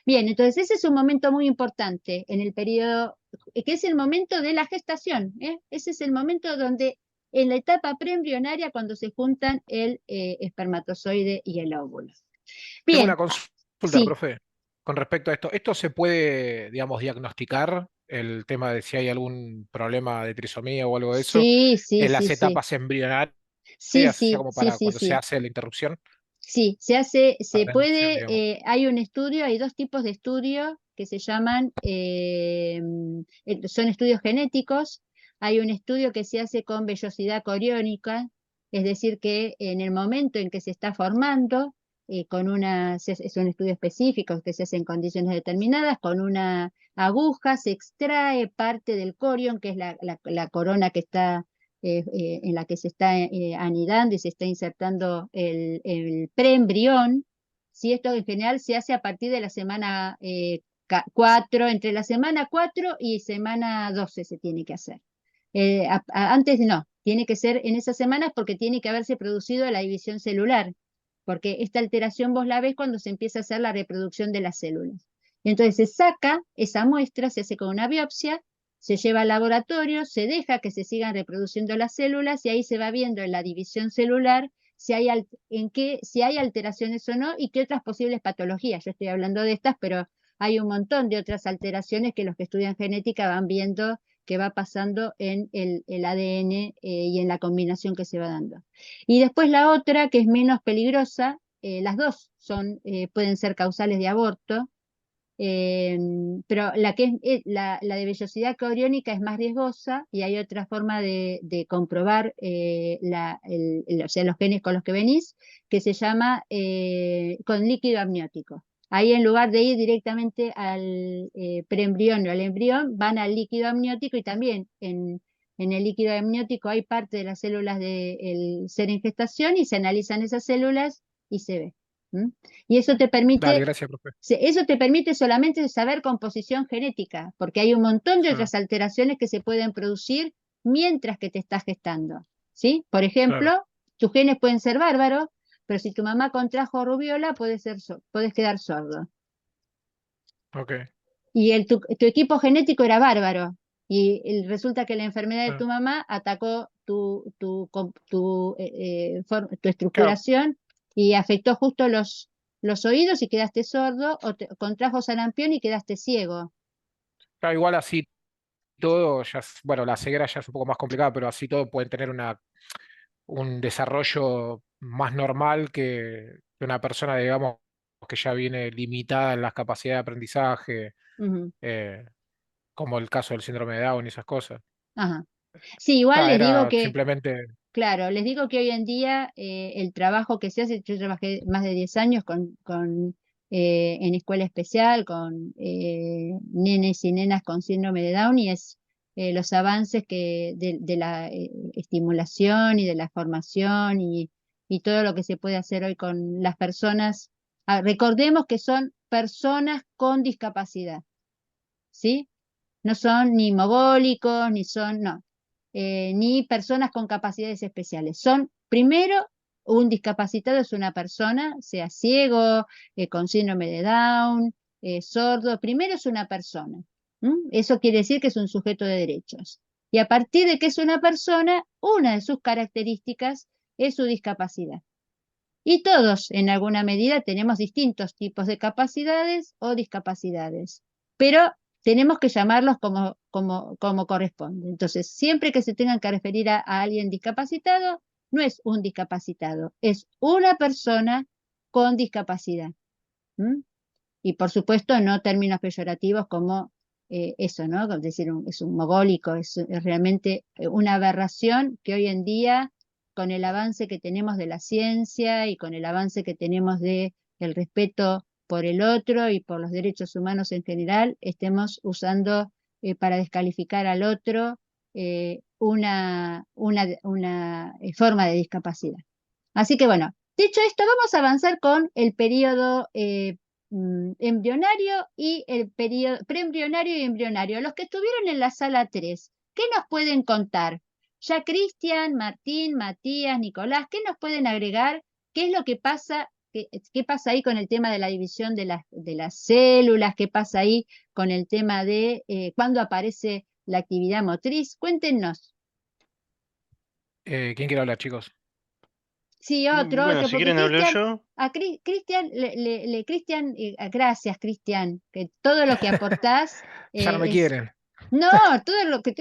A: Bien, entonces ese es un momento muy importante en el periodo, que es el momento de la gestación. Ese es el momento donde, en la etapa preembrionaria, cuando se juntan el espermatozoide y el óvulo.
B: Tengo
A: Bien,
B: una consulta,
A: sí,
B: profe, con respecto a esto. ¿Esto se puede, digamos, diagnosticar? El tema de si hay algún problema de trisomía o algo de eso
A: sí, sí,
B: en
A: sí,
B: las
A: sí,
B: etapas embrionarias,
A: sí,
B: o sea,
A: sí,
B: como
A: sí,
B: para
A: sí,
B: cuando se
A: sí.
B: hace la interrupción,
A: Sí, se
B: para la inducción,
A: puede,
B: digamos.
A: hay un estudio, hay dos tipos de estudios que se llaman, son estudios genéticos. Hay un estudio que se hace con vellosidad coriónica, es decir, que en el momento en que se está formando, es un estudio específico que se hace en condiciones determinadas, con una aguja se extrae parte del corión, que es la corona que está en la que se está anidando y se está insertando el preembrión. ¿Sí? Esto en general se hace a partir de la semana 4, entre la semana 4 y semana 12 se tiene que hacer. Antes no, tiene que ser en esas semanas porque tiene que haberse producido la división celular, porque esta alteración vos la ves cuando se empieza a hacer la reproducción de las células. Entonces se saca esa muestra, se hace con una biopsia, se lleva al laboratorio, se deja que se sigan reproduciendo las células y ahí se va viendo en la división celular si hay alteraciones o no y qué otras posibles patologías. Yo estoy hablando de estas, pero hay un montón de otras alteraciones que los que estudian genética van viendo que va pasando en el ADN y en la combinación que se va dando. Y después la otra, que es menos peligrosa, las dos pueden ser causales de aborto, pero la de vellosidad coriónica es más riesgosa y hay otra forma de comprobar o sea, los genes con los que venís, que se llama con líquido amniótico. Ahí en lugar de ir directamente al preembrión o al embrión, van al líquido amniótico y también en el líquido amniótico hay parte de las células del ser en gestación y se analizan esas células y se ve. ¿Mm? Y eso te
B: Dale,
A: permite
B: gracias, profe.
A: eso te permite solamente saber composición genética, porque hay un montón de
B: Mm,
A: otras alteraciones que se pueden producir mientras que te estás gestando, ¿sí? Por
B: claro,
A: ejemplo, tus genes pueden ser bárbaros, pero si tu mamá contrajo rubiola, puedes quedar sordo.
B: ok.
A: Y tu equipo genético era bárbaro, y resulta que la enfermedad de
B: Ah,
A: tu mamá atacó tu
B: claro,
A: estructuración y afectó justo los oídos y quedaste sordo, o contrajo sarampión y quedaste ciego.
B: claro, igual así todo, bueno, la ceguera ya es un poco más complicada, pero así todo pueden tener un desarrollo más normal que una persona, digamos, que ya viene limitada en las capacidades de aprendizaje,
A: Ujú.
B: eh, como el caso del síndrome de Down y esas cosas.
A: Ajá. Sí, igual les digo
B: Era
A: que,
B: simplemente,
A: claro, les digo que hoy en día el trabajo que se hace, yo trabajé más de 10 años en escuela especial con nenes y nenas con síndrome de Down y es los avances de la estimulación y de la formación y todo lo que se puede hacer hoy con las personas. Recordemos que son personas con discapacidad, ¿sí? No son ni mogólicos, no, ni personas con capacidades especiales. Son, primero, un discapacitado es una persona, sea ciego, con síndrome de Down, sordo, primero es una persona. Eso quiere decir que es un sujeto de derechos. Y a partir de que es una persona, una de sus características es su discapacidad. Y todos, en alguna medida, tenemos distintos tipos de capacidades o discapacidades, pero tenemos que llamarlos como corresponde. Entonces, siempre que se tengan que referir a alguien discapacitado, no es un discapacitado, es una persona con discapacidad. ¿Mm? Y por supuesto, no términos peyorativos como eso, ¿no? Es decir, es un mogólico, es realmente una aberración que hoy en día, con el avance que tenemos de la ciencia y con el avance que tenemos de el respeto por el otro y por los derechos humanos en general, estemos usando para descalificar al otro una forma de discapacidad. Así que bueno, dicho esto, vamos a avanzar con el periodo embrionario y el periodo preembrionario y embrionario. Los que estuvieron en la sala 3, ¿qué nos pueden contar? Ya Cristian, Martín, Matías, Nicolás, ¿qué nos pueden agregar? ¿Qué es lo que pasa? ¿Qué pasa ahí con el tema de la división de las células? ¿Qué pasa ahí con el tema de cuándo aparece la actividad motriz? Cuéntenos.
B: ¿Quién quiere hablar, chicos?
A: Sí,
D: Bueno,
A: otro,
D: si
A: porque
D: quieren hablo
A: Cristian,
D: yo.
A: a Cristian, Cristian, gracias, Cristian, que todo lo que aportás
B: Ya no me
A: es.
B: quieren.
A: No, todo lo que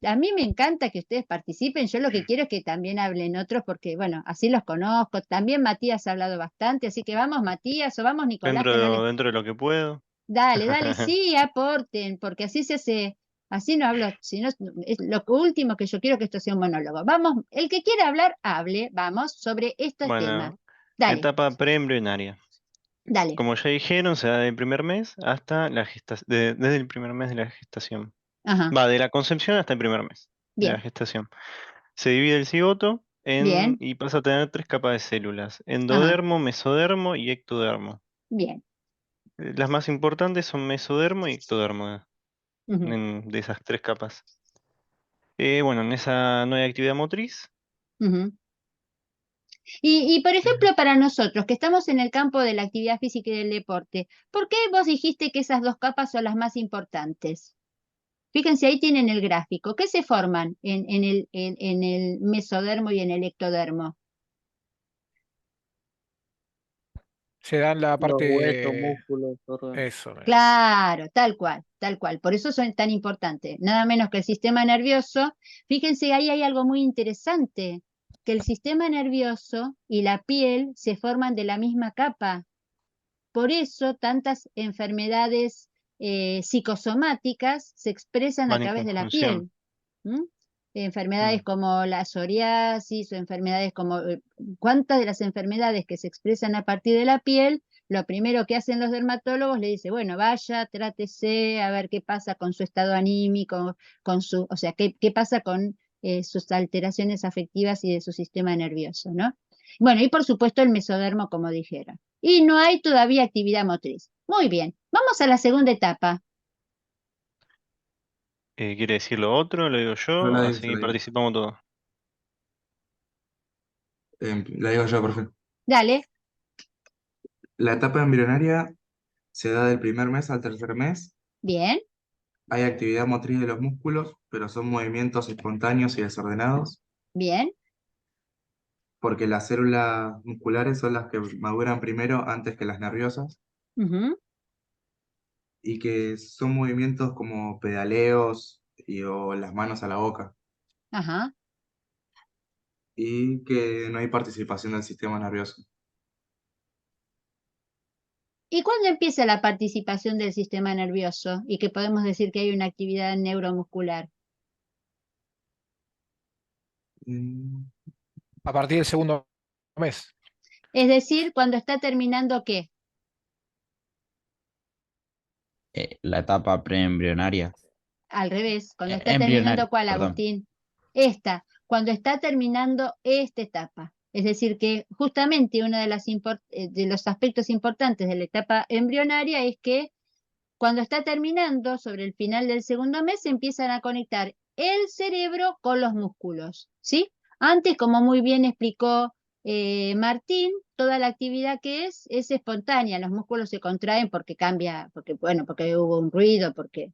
A: a mí me encanta que ustedes participen, yo lo que quiero es que también hablen otros, porque bueno, así los conozco, también Matías ha hablado bastante, así que vamos Matías o vamos Nicolás, que no les.
D: Dentro de lo que puedo.
A: Dale, dale, sí, aporten, porque así se hace, así no hablo, si no, es lo último que yo quiero que esto sea un monólogo. Vamos, el que quiera hablar, hable, vamos, sobre este tema.
D: Bueno,
A: Dale,
D: etapa preembrionaria.
A: dale.
D: Como ya dijeron, se da del primer mes hasta la gestación, desde el primer mes de la gestación.
A: Ajá,
D: Va, de la concepción hasta el primer mes de la
A: bien,
D: gestación. Se divide el cigoto
A: bien,
D: y pasa a tener tres capas de células:
A: ajá,
D: endodermo, mesodermo y ectodermo.
A: bien.
D: Las más importantes son mesodermo y ectodermo
A: Ujú,
D: de esas tres capas. Bueno, en esa no hay actividad motriz.
A: ujú. Y por ejemplo, para nosotros que estamos en el campo de la actividad física y del deporte, ¿por qué vos dijiste que esas dos capas son las más importantes? Fíjense, ahí tienen el gráfico. ¿Qué se forman en el mesodermo y en el ectodermo?
B: Se dan la
G: Los huesos,
B: parte...
G: músculos, órganos.
B: Eso mismo.
A: Claro, tal cual, tal cual. Por eso son tan importantes. Nada menos que el sistema nervioso. Fíjense, ahí hay algo muy interesante, que el sistema nervioso y la piel se forman de la misma capa. Por eso tantas enfermedades psicosomáticas se expresan a
D: Van en
A: través de la
D: conjunción.
A: piel. ¿Mm? Enfermedades
D: Mm.
A: como la psoriasis o enfermedades como cuántas de las enfermedades que se expresan a partir de la piel, lo primero que hacen los dermatólogos le dice, bueno, vaya, trátese, a ver qué pasa con su estado anímico, o sea, qué pasa con sus alteraciones afectivas y de su sistema nervioso, ¿no? Bueno, y por supuesto el mesodermo, como dijeron. Y no hay todavía actividad motriz. Muy bien, vamos a la segunda etapa.
D: ¿Quiere decir lo otro? Lo digo
C: Yo la
D: yo,
C: digo, yo
D: así
C: la digo.
D: participamos todos.
C: La digo yo, profe.
A: Dale,
C: La etapa embrionaria se da del primer mes al tercer mes.
A: bien,
C: Hay actividad motriz de los músculos, pero son movimientos espontáneos y desordenados,
A: bien.
C: porque las células musculares son las que maduran primero antes que las nerviosas,
A: Ujú,
C: y que son movimientos como pedaleos o las manos a la boca,
A: ajá.
C: y que no hay participación del sistema nervioso.
A: ¿Y cuándo empieza la participación del sistema nervioso y que podemos decir que hay una actividad neuromuscular?
C: Mm,
B: A partir del segundo mes.
A: Es decir, cuando está terminando ¿qué?
C: La etapa preembrionaria.
A: Al revés, cuando está
C: Embrionaria,
A: terminando ¿cuál,
C: perdón.
A: Agustín? Esta, cuando está terminando esta etapa. Es decir, que justamente uno de los aspectos importantes de la etapa embrionaria es que cuando está terminando, sobre el final del segundo mes, se empiezan a conectar el cerebro con los músculos, ¿sí? Antes, como muy bien explicó Martín, toda la actividad que es espontánea, los músculos se contraen porque cambia, porque bueno, porque hubo un ruido, porque
B: Hay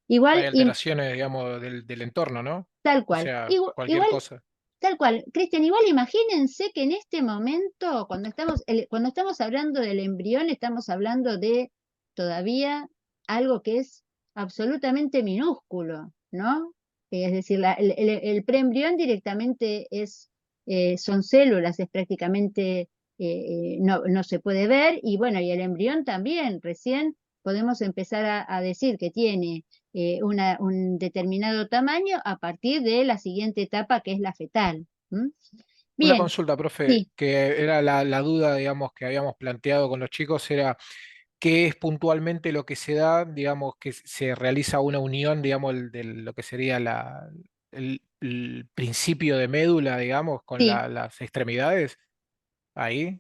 A: igual,
B: alteraciones, digamos, del entorno, ¿no?
A: tal
B: O
A: cual,
B: sea,
A: igual,
B: cualquier
A: igual
B: cosa.
A: Tal cual. Cristian, igual imagínense que en este momento, cuando estamos hablando del embrión, estamos hablando de todavía algo que es absolutamente minúsculo, ¿no? Es decir, el preembrión directamente son células, es prácticamente, no se puede ver, y bueno, y el embrión también, recién podemos empezar a decir que tiene un determinado tamaño a partir de la siguiente etapa que es la fetal. ¿M?
B: Una
A: Bien,
B: consulta, profe,
A: sí,
B: que era la duda, digamos, que habíamos planteado con los chicos, era qué es puntualmente lo que se da, digamos, que se realiza una unión, digamos, de lo que sería el principio de médula, digamos, con
A: sí.
B: las extremidades, ahí,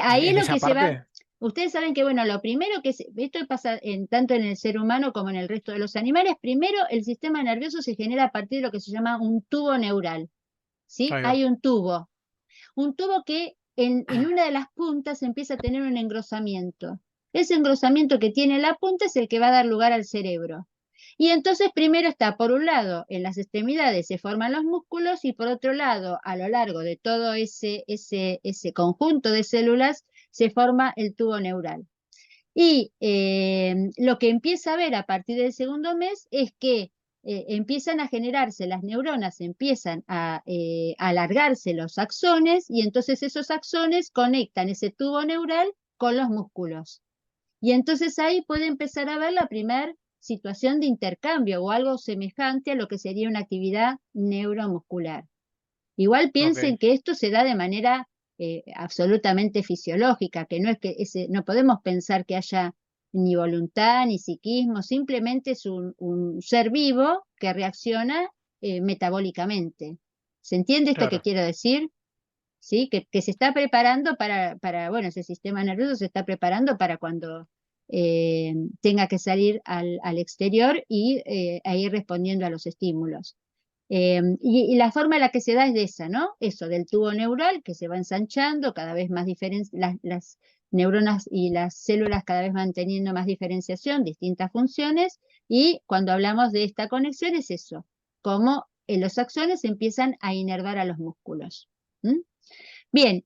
A: Ahí
B: en
A: lo
B: esa
A: que se va,
B: parte.
A: ustedes saben que, bueno, lo primero esto pasa tanto en el ser humano como en el resto de los animales, primero el sistema nervioso se genera a partir de lo que se llama un tubo neural, ¿sí?
B: Ahí va.
A: Hay un tubo que en una de las puntas empieza a tener un engrosamiento. Ese engrosamiento que tiene la punta es el que va a dar lugar al cerebro. Y entonces primero está, por un lado, en las extremidades se forman los músculos y por otro lado, a lo largo de todo ese conjunto de células, se forma el tubo neural. Y lo que empieza a ver a partir del segundo mes es que empiezan a generarse las neuronas, empiezan a alargarse los axones y entonces esos axones conectan ese tubo neural con los músculos. Y entonces ahí puede empezar a ver la primera situación de intercambio o algo semejante a lo que sería una actividad neuromuscular. Igual piensen
B: Ok,
A: que esto se da de manera absolutamente fisiológica, que no es que no podemos pensar que haya ni voluntad ni psiquismo, simplemente es un ser vivo que reacciona metabólicamente. ¿Se entiende esto que
B: claro,
A: quiero decir? ¿Sí? Que se está preparando bueno, ese sistema nervioso se está preparando para cuando tenga que salir al exterior a ir respondiendo a los estímulos. Y la forma en la que se da es de esa, ¿no? Eso, del tubo neural que se va ensanchando, cada vez más las neuronas y las células cada vez van teniendo más diferenciación, distintas funciones, y cuando hablamos de esta conexión es eso, cómo los axones empiezan a inervar a los músculos. ¿Mm? Bien,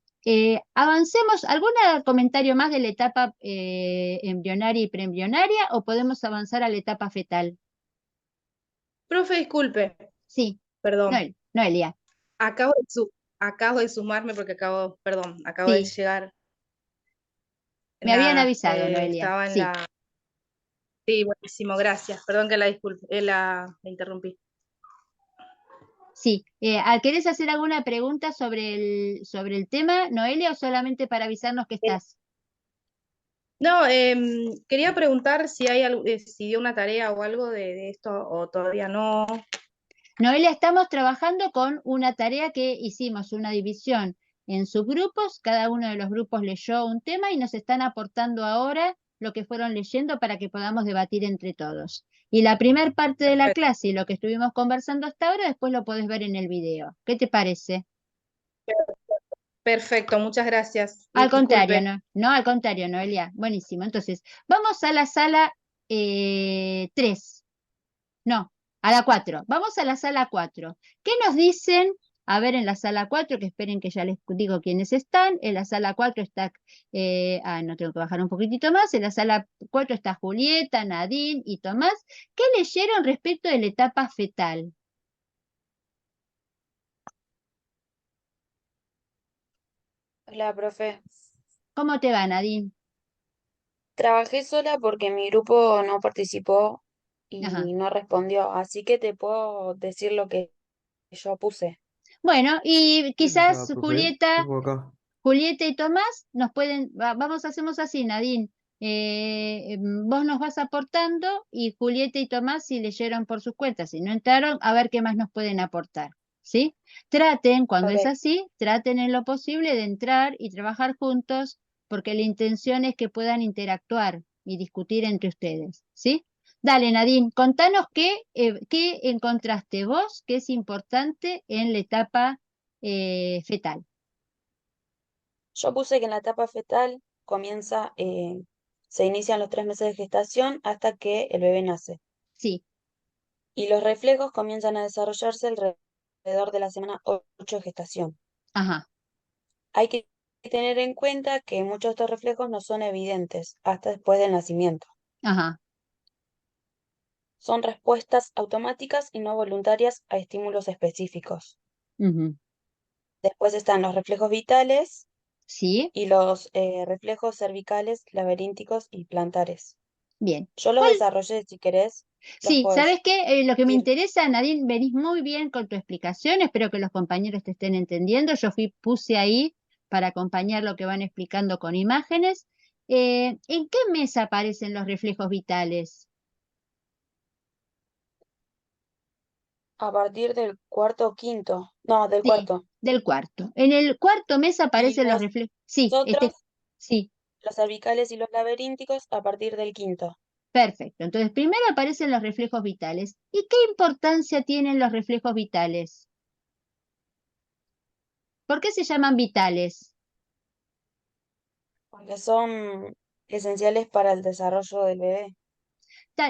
A: avancemos. ¿Algún comentario más de la etapa embrionaria y preembrionaria o podemos avanzar a la etapa fetal?
I: Profe, disculpe,
A: Sí,
I: perdón.
A: Noelia,
I: Acabo de, acabo de sumarme porque acabo de
A: sí,
I: llegar.
A: me habían
I: Nada,
A: avisado, Noelia,
I: estaba en
A: sí.
I: la... Sí, buenísimo, gracias. Perdón que la disculpe, la interrumpí.
A: Sí, ¿querés hacer alguna pregunta sobre el tema, Noelia, o solamente para avisarnos que estás?
I: No, quería preguntar si hay si dio una tarea o algo de esto o todavía no.
A: Noelia, estamos trabajando con una tarea que hicimos, una división en subgrupos, cada uno de los grupos leyó un tema y nos están aportando ahora lo que fueron leyendo para que podamos debatir entre todos. Y la primera parte de la clase y lo que estuvimos conversando hasta ahora, después lo podés ver en el video. ¿Qué te parece?
I: Perfecto, muchas gracias.
A: Al contrario,
I: Disculpe.
A: no, no, al contrario, Noelia. Buenísimo. Entonces, vamos a la sala 3. No, a la 4. Vamos a la sala 4. ¿Qué nos dicen? A ver, en la sala 4, que esperen que ya les digo quiénes están. En la sala 4 está, no tengo que bajar un poquitito más. En la sala 4 está Julieta, Nadine y Tomás. ¿Qué leyeron respecto de la etapa fetal?
J: Hola, profe.
A: ¿Cómo te va, Nadine?
J: Trabajé sola porque mi grupo no participó
A: Ajá.
J: y no respondió, así que te puedo decir lo que yo puse.
A: Bueno, y
K: ¿Qué
A: quizás
K: pasaba, profe?
A: Julieta
K: Tengo acá.
A: Julieta y Tomás nos pueden, hacemos así, Nadine. Vos nos vas aportando y Julieta y Tomás, si leyeron por sus cuentas, si no entraron, a ver qué más nos pueden aportar. ¿Sí? Traten, cuando
J: Ok,
A: es así, traten en lo posible de entrar y trabajar juntos, porque la intención es que puedan interactuar y discutir entre ustedes. ¿Sí? Dale, Nadine, contanos qué encontraste vos que es importante en la etapa fetal.
J: yo puse que en la etapa fetal se inician los 3 meses de gestación hasta que el bebé nace.
A: Sí.
J: Y los reflejos comienzan a desarrollarse alrededor alrededor de la semana 8 de gestación.
A: Ajá,
J: Hay que tener en cuenta que muchos de estos reflejos no son evidentes hasta después del nacimiento.
A: ajá.
J: Son respuestas automáticas y no voluntarias a estímulos específicos.
A: Ujú.
J: Después están los reflejos vitales
A: ¿Sí?
J: y los reflejos cervicales, laberínticos y plantares.
A: Bien.
J: Yo los
A: ¿Cuál?
J: desarrollé, si querés, los
A: Sí,
J: puedes
A: ¿sabes qué? Lo que me
J: ir.
A: interesa, Nadine, venís muy bien con tu explicación, espero que los compañeros te estén entendiendo. Yo puse ahí para acompañar lo que van explicando con imágenes. ¿En qué mes aparecen los reflejos vitales?
J: A partir del cuarto o quinto. No, del
A: Sí,
J: cuarto.
A: del cuarto. En el cuarto mes
J: Y
A: aparecen los
J: los
A: reflejos. Sí,
J: otros,
A: sí,
J: los cervicales y los laberínticos, a partir del quinto.
A: perfecto. Entonces, primero aparecen los reflejos vitales. ¿Y qué importancia tienen los reflejos vitales? ¿Por qué se llaman vitales?
J: Porque son esenciales para el desarrollo del bebé.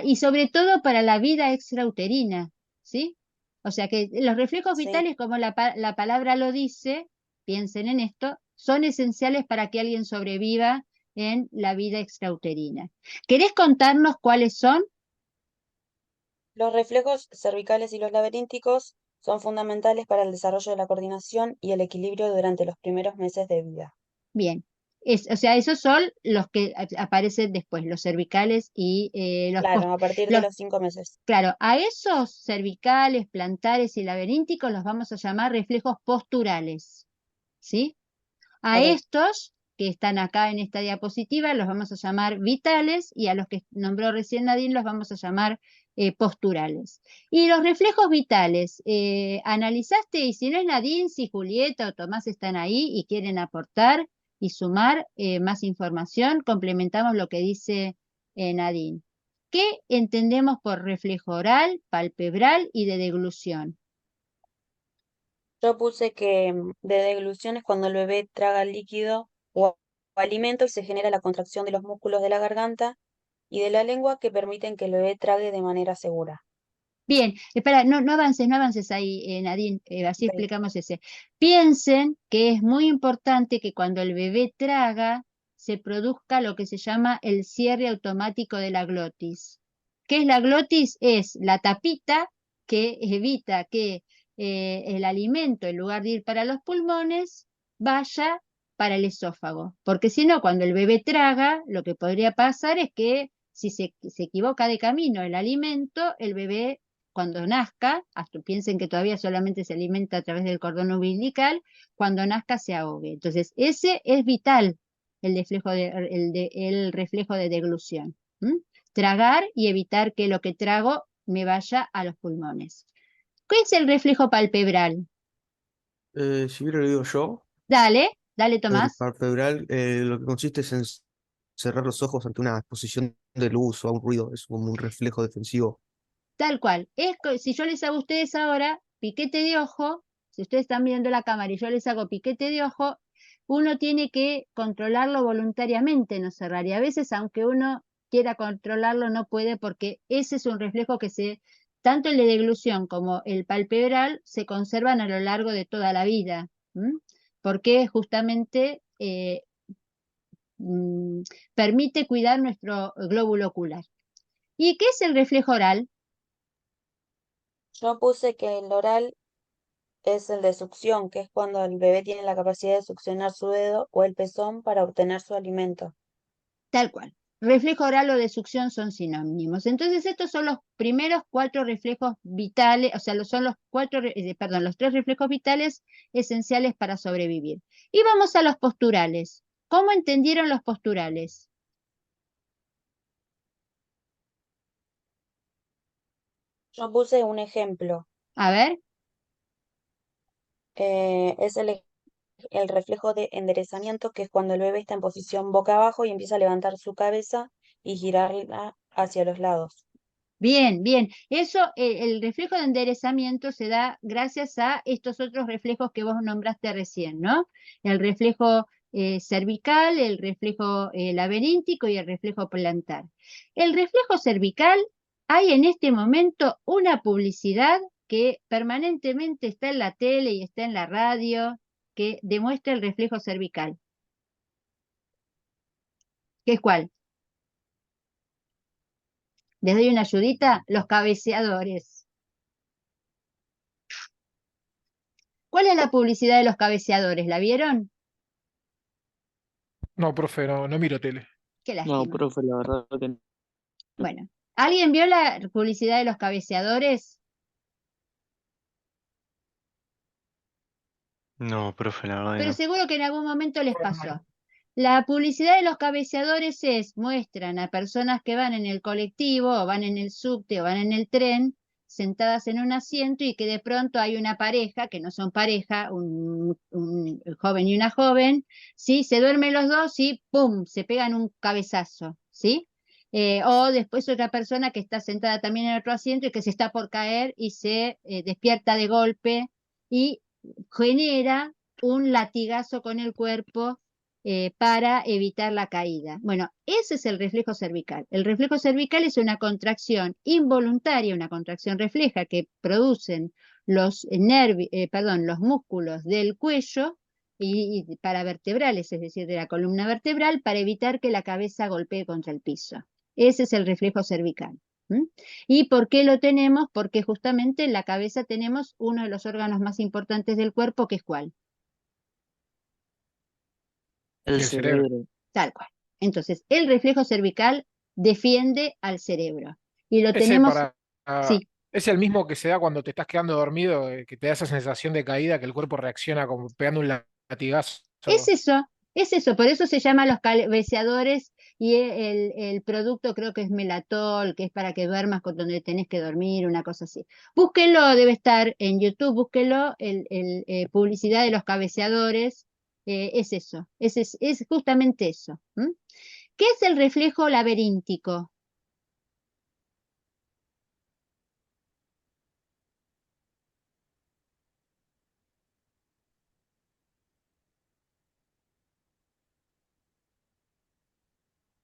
A: Y sobre todo para la vida extrauterina, ¿sí? O sea que los reflejos
J: Sí.
A: vitales, como la palabra lo dice, piensen en esto, son esenciales para que alguien sobreviva en la vida extrauterina. ¿Querés contarnos cuáles son?
J: Los reflejos cervicales y los laberínticos son fundamentales para el desarrollo de la coordinación y el equilibrio durante los primeros meses de vida.
A: Bien. O sea, esos son los que aparecen después, los cervicales y
J: Claro, a partir de los 5 meses.
A: Claro, a esos cervicales, plantares y laberínticos los vamos a llamar reflejos posturales, ¿sí? A
J: Ok.
A: estos que están acá en esta diapositiva los vamos a llamar vitales y a los que nombró recién Nadine los vamos a llamar posturales. Y los reflejos vitales, analizaste, y si no es Nadine, si Julieta o Tomás están ahí y quieren aportar y sumar más información, complementamos lo que dice Nadine. ¿Qué entendemos por reflejo oral, palpebral y de deglución?
J: Yo puse que de deglución es cuando el bebé traga líquido o alimento y se genera la contracción de los músculos de la garganta y de la lengua que permiten que el bebé trague de manera segura.
A: Bien, espera, no avances ahí, Nadine, así
J: Ok.
A: explicamos ese. Piensen que es muy importante que cuando el bebé traga se produzca lo que se llama el cierre automático de la glotis. ¿Qué es la glotis? Es la tapita que evita que el alimento, en lugar de ir para los pulmones, vaya para el esófago. Porque si no, cuando el bebé traga, lo que podría pasar es que si se equivoca de camino el alimento, el bebé cuando nazca, hasta piensen que todavía solamente se alimenta a través del cordón umbilical, cuando nazca se ahogue. Entonces, ese es vital, el reflejo de deglución. Tragar y evitar que lo que trago me vaya a los pulmones. ¿Qué es el reflejo palpebral?
K: Si bien lo digo yo,
A: Dale,
K: el
A: Tomás.
K: palpebral lo que consiste es en cerrar los ojos ante una exposición de luz o a un ruido, es como un reflejo defensivo.
A: Tal cual. Si yo les hago a ustedes ahora piquete de ojo, si ustedes están viendo la cámara y yo les hago piquete de ojo, uno tiene que controlarlo voluntariamente, no cerrar. Y a veces, aunque uno quiera controlarlo, no puede porque ese es un reflejo que tanto el de deglución como el palpebral se conservan a lo largo de toda la vida. Porque justamente mm, permite cuidar nuestro glóbulo ocular. ¿Y qué es el reflejo oral?
J: Yo puse que el oral es el de succión, que es cuando el bebé tiene la capacidad de succionar su dedo o el pezón para obtener su alimento.
A: Tal cual. Reflejo oral o de succión son sinónimos. Entonces, estos son los primeros 4 reflejos vitales, o sea, son los 3 reflejos vitales esenciales para sobrevivir. Y vamos a los posturales. ¿Cómo entendieron los posturales?
J: Yo puse un ejemplo.
A: A ver,
J: Es el reflejo de enderezamiento, que es cuando el bebé está en posición boca abajo y empieza a levantar su cabeza y girarla hacia los lados.
A: bien, bien. Eso, el reflejo de enderezamiento se da gracias a estos otros reflejos que vos nombraste recién, ¿no? El reflejo cervical, el reflejo laberíntico y el reflejo plantar. El reflejo cervical, hay en este momento una publicidad que permanentemente está en la tele y está en la radio, que demuestra el reflejo cervical. ¿Qué es cuál? ¿Les doy una ayudita? Los cabeceadores. ¿Cuál es la publicidad de los cabeceadores? ¿La vieron?
B: No, profe, no miro tele.
A: Qué
G: No,
A: lástima.
G: profe, la verdad que no.
A: Bueno, ¿alguien vio la publicidad de los cabeceadores?
D: No, profe, la verdad que
A: Pero
D: no.
A: seguro que en algún momento les pasó. La publicidad de los cabeceadores muestran a personas que van en el colectivo, o van en el subte, o van en el tren, sentadas en un asiento y que de pronto hay una pareja, que no son pareja, un joven y una joven, ¿sí? Se duermen los dos y ¡pum! Se pegan un cabezazo, ¿sí? O después otra persona que está sentada también en otro asiento y que se está por caer y se despierta de golpe y genera un latigazo con el cuerpo para evitar la caída. Bueno, ese es el reflejo cervical. El reflejo cervical es una contracción involuntaria, una contracción refleja que producen los los músculos del cuello y paravertebrales, es decir, de la columna vertebral, para evitar que la cabeza golpee contra el piso. Ese es el reflejo cervical. ¿Mm? ¿Y por qué lo tenemos? Porque justamente en la cabeza tenemos uno de los órganos más importantes del cuerpo, que es ¿cuál?
G: El
B: El cerebro.
G: cerebro.
A: Tal cual. Entonces, el reflejo cervical defiende al cerebro. Y lo
B: Ese
A: tenemos,
B: para...
A: sí,
B: Es el mismo que se da cuando te estás quedando dormido, que te da esa sensación de caída, que el cuerpo reacciona como pegando un latigazo.
A: es eso, por eso se llama los cabeceadores y el producto creo que es Melatol, que es para que duermas con donde tenés que dormir, una cosa así. Búsquelo, debe estar en YouTube, búsquelo, publicidad de los cabeceadores, es eso, es justamente eso. ¿Mm? ¿Qué es el reflejo laberíntico?